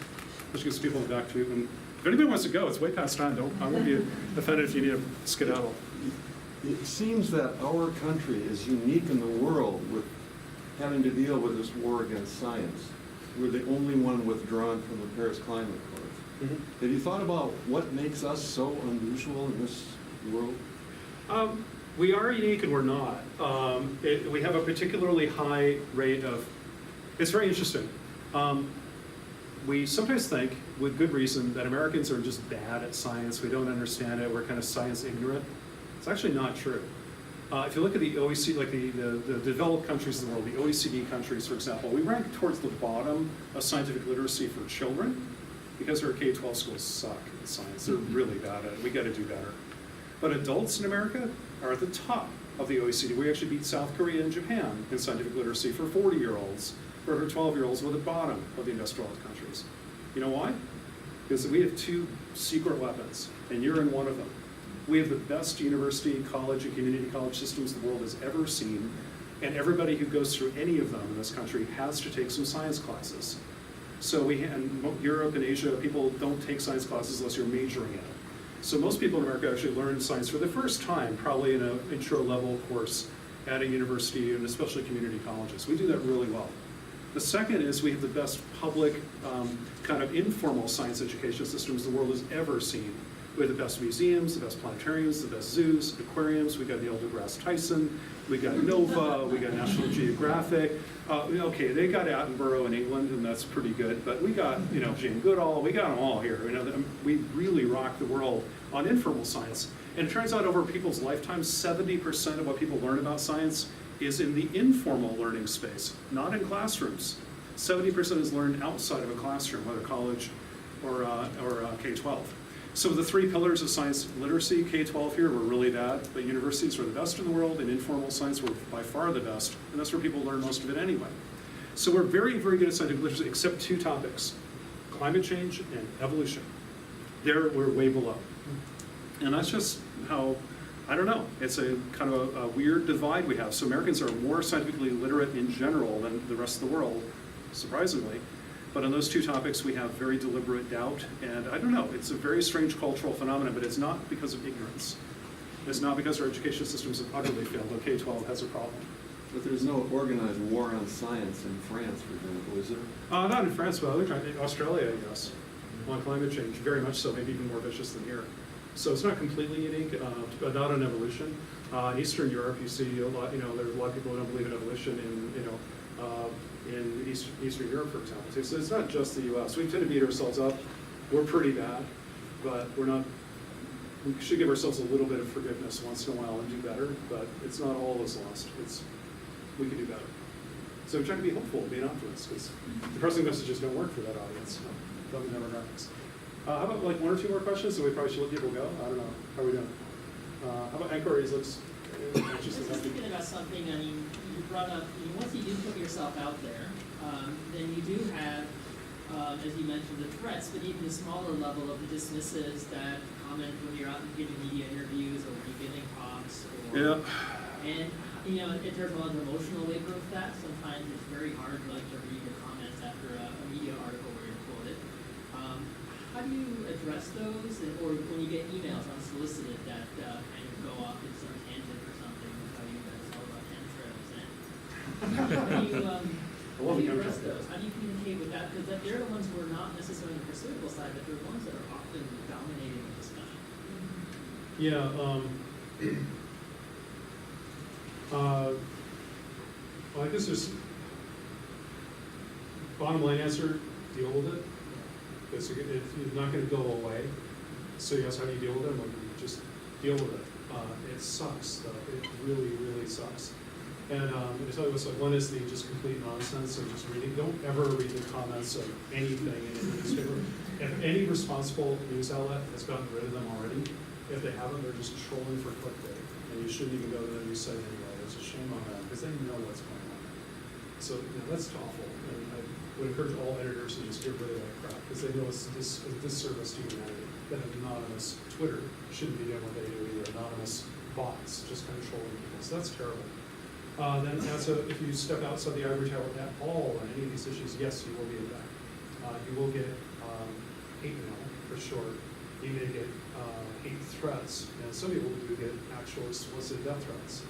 Let's get some people in the back too. And if anybody wants to go, it's way past time. I won't be offended if you need to skedaddle. It seems that our country is unique in the world with having to deal with this war against science. We're the only one withdrawn from the Paris Climate Accord. Mm-hmm. Have you thought about what makes us so unusual in this world? We are unique and we're not. We have a particularly high rate of, it's very interesting. We sometimes think, with good reason, that Americans are just bad at science. We don't understand it. We're kind of science ignorant. It's actually not true. If you look at the OECD, like the developed countries of the world, the OECD countries, for example, we rank towards the bottom of scientific literacy for children because our K-12 schools suck at science. They're really bad at it. We got to do better. But adults in America are at the top of the OECD. We actually beat South Korea and Japan in scientific literacy for 40-year-olds. For 12-year-olds, we're the bottom of the industrialized countries. You know why? Because we have 2 secret weapons, and you're in one of them. We have the best university, college, and community college systems the world has ever seen, and everybody who goes through any of them in this country has to take some science classes. So in Europe and Asia, people don't take science classes unless you're majoring in it. So most people in America actually learn science for the first time, probably in an intro-level course at a university, and especially community colleges. We do that really well. The second is we have the best public kind of informal science education systems the world has ever seen. We have the best museums, the best planetariums, the best zoos, aquariums. We got Neil deGrasse Tyson. We got NOVA. We got National Geographic. Okay, they got Attenborough in England, and that's pretty good. But we got Jane Goodall. We got them all here. We really rock the world on informal science. And it turns out over people's lifetimes, 70% of what people learn about science is in the informal learning space, not in classrooms. 70% is learned outside of a classroom, whether college or K-12. So the 3 pillars of science literacy, K-12 here, we're really bad, but universities are the best in the world, and informal science, we're by far the best, and that's where people learn most of it anyway. So we're very, very good at scientific literacy, except 2 topics, climate change and evolution. There, we're way below. And that's just how, I don't know, it's a kind of a weird divide we have. So Americans are more scientifically literate in general than the rest of the world, surprisingly. But on those 2 topics, we have very deliberate doubt, and I don't know, it's a very strange cultural phenomenon, but it's not because of ignorance. It's not because our education systems have utterly failed, though K-12 has a problem. But there's no organized war on science in France, for example, is there? Not in France, but other countries, Australia, yes. on climate change, very much so, maybe even more vicious than here. So it's not completely unique, but not on evolution. In Eastern Europe, you see a lot, there's a lot of people who don't believe in evolution in Eastern Europe, for example. So it's not just the US. We tend to beat ourselves up. We're pretty bad, but we're not, we should give ourselves a little bit of forgiveness once in a while and do better, but it's not all is lost. We can do better. So we're trying to be hopeful, be an optimist, because depressing messages don't work for that audience, don't demographics. How about like one or two more questions, so we probably should let people go? I don't know. How are we doing? How about inquiries? Looks I was just thinking about something, I mean, you brought up, once you do put yourself out there, then you do have, as you mentioned, the threats, but even the smaller level of the dismissives that comment when you're out giving media interviews or when you're giving talks. And, there's a lot of emotional labor with that. Sometimes it's very hard to read the comments after a media article where you're quoted. How do you address those, or when you get emails unsolicited that kind of go off in some tangent or something? How do you guys all about chemtrails? How do you address those? How do you communicate with that? Because they're the ones who are not necessarily on the pursuable side, but they're the ones that are often dominating the discussion. Yeah. Well, I guess there's bottom line answer: deal with it. It's not going to go away. So yes, how do you deal with it? Well, you just deal with it. It sucks, though. It really, really sucks. And to tell you what's like, one is the just complete nonsense of just reading. Don't ever read the comments of anything in any newspaper. If any responsible news outlet has gotten rid of them already, if they haven't, they're just trolling for clickbait. And you shouldn't even go to the news site anyway. There's a shame on that because they know what's going on. So that's awful. And I would encourage all editors to just get rid of that crap because they know it's a disservice to humanity. That anonymous Twitter shouldn't be doing what they do either. Anonymous bots just kind of trolling people. So that's terrible. Then if you step outside the ivory tower at all on any of these issues, yes, you will be attacked. You will get hate mail for sure. You may get hate threats, and some people do get actual explicit death threats.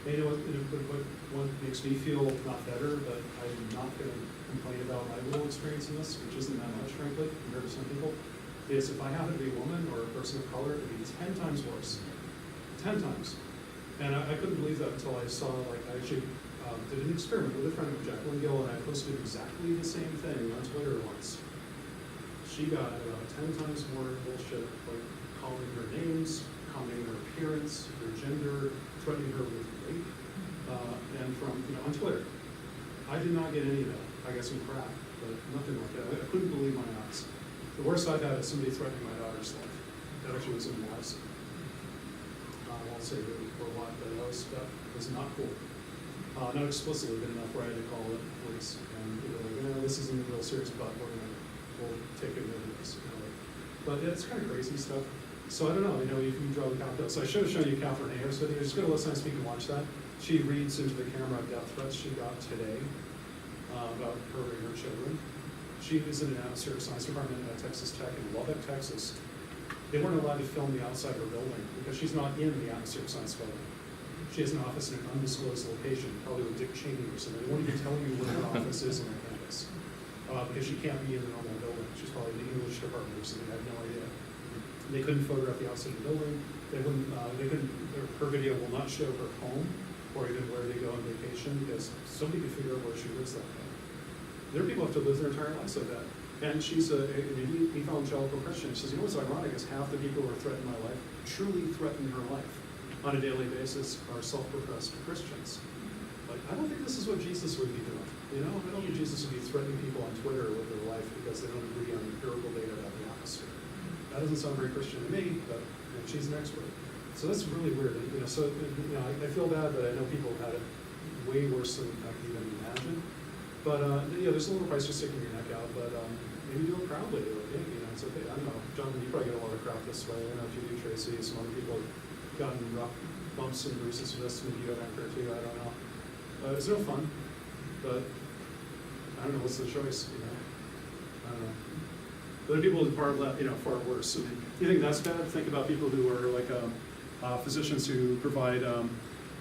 And what makes me feel not better, but I'm not going to complain about my little experience in this, which isn't that much, frankly, compared to some people, is if I happen to be a woman or a person of color, it would be 10 times worse. 10 times. And I couldn't believe that until I saw, I actually did an experiment with a friend of Jacqueline Gill, and I posted exactly the same thing on Twitter once. She got about 10 times more bullshit, like calling her names, commenting her appearance, her gender, threatening her with rape, and from, on Twitter. I did not get any of that. I got some crap, but nothing like that. I couldn't believe my eyes. The worst I've had is somebody threatening my daughter's life. That actually was in Madison. I won't say who or what, but that was not cool. Not explicitly good enough where I had to call the police. And people were like, this isn't real serious, but we'll take it into this. But it's kind of crazy stuff. So I don't know, if you draw the calculus. So I should have shown you Catherine Ayers' video. Just go to Listen and Speak and watch that. She reads into the camera death threats she got today about her and her children. She is in an atmospheric science department at Texas Tech in Lubbock, Texas. They weren't allowed to film the outside of her building because she's not in the atmospheric science building. She has an office in an undisclosed location, probably with Dick Cheney or something. They won't even tell you where her office is on the campus because she can't be in the normal building. She's probably in the English department or something. I have no idea. They couldn't photograph the outside of the building. They wouldn't. Her video will not show her home or even where they go on vacation because somebody could figure out where she lives that day. There are people who have to live their entire lives like that. And she's an evangelical Christian. She says, what's ironic is half the people who are threatening my life, truly threaten her life on a daily basis, are self-professed Christians. I don't think this is what Jesus would be doing. I don't think Jesus would be threatening people on Twitter with their life because they don't agree on empirical data about the atmosphere. That doesn't sound very Christian to me, but she's an expert. So that's really weird. I feel bad, but I know people have had it way worse than I can even imagine. But there's a little price for sticking your neck out, but maybe do it proudly. It's okay. I don't know. Jonathan, you probably get a lot of crap this way. I don't know if you do, Tracy. Some other people have gotten rough bumps and bruises for this. Maybe you have anchor too. I don't know. It's no fun, but I don't know. What's the choice? I don't know. Other people are far worse. So you think that's bad? Think about people who are like physicians who provide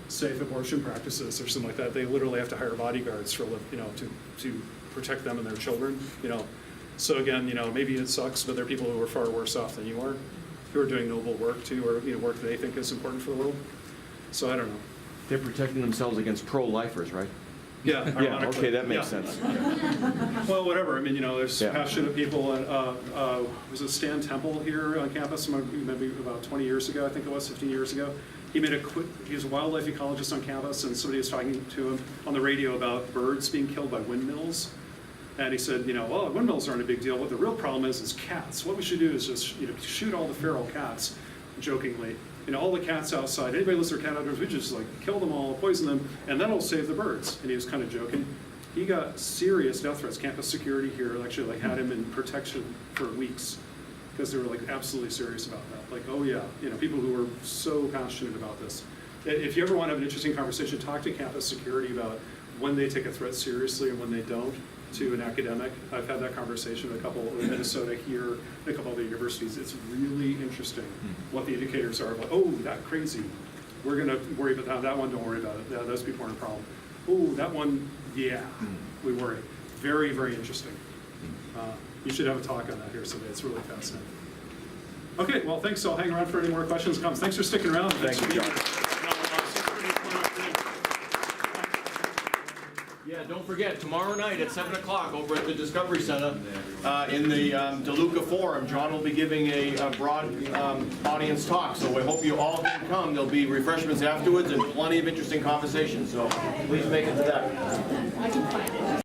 safe abortion practices or something like that. They literally have to hire bodyguards for to protect them and their children. So again, maybe it sucks, but there are people who are far worse off than you are, who are doing noble work too, or work that they think is important for the world. So I don't know. They're protecting themselves against pro-lifers, right? Yeah, Yeah, ironically. okay, that makes Yeah. sense. Well, whatever. I mean, there's Yeah. passionate people. And was it Stan Temple here on campus? Maybe about 20 years ago, I think it was 15 years ago. He was a wildlife ecologist on campus, and somebody was talking to him on the radio about birds being killed by windmills. And he said, well, windmills aren't a big deal. What the real problem is cats. What we should do is just, shoot all the feral cats, jokingly. All the cats outside. Anybody lets their cat outdoors, we just kill them all, poison them, and then it'll save the birds. And he was kind of joking. He got serious death threats. Campus security here actually had him in protection for weeks because they were absolutely serious about that. Oh yeah, people who were so passionate about this. If you ever want to have an interesting conversation, talk to campus security about when they take a threat seriously and when they don't. To an academic, I've had that conversation with a couple in Minnesota here, and a couple other universities. It's really interesting what the indicators are. Oh, that crazy. We're going to worry about that one. Don't worry about it. Those people aren't a problem. Oh, that one. Yeah, we worry. Very, very interesting. You should have a talk on that here someday. It's really fascinating. Okay, well, thanks. I'll hang around for any more questions. Comments. Thanks for sticking around. Thank you, John. Yeah, don't forget, tomorrow night at 7 o'clock over at the Discovery Center in the DeLuca Forum, John will be giving a broad audience talk, so we hope you all can come. There'll be refreshments afterwards and plenty of interesting conversations, so please make it to that.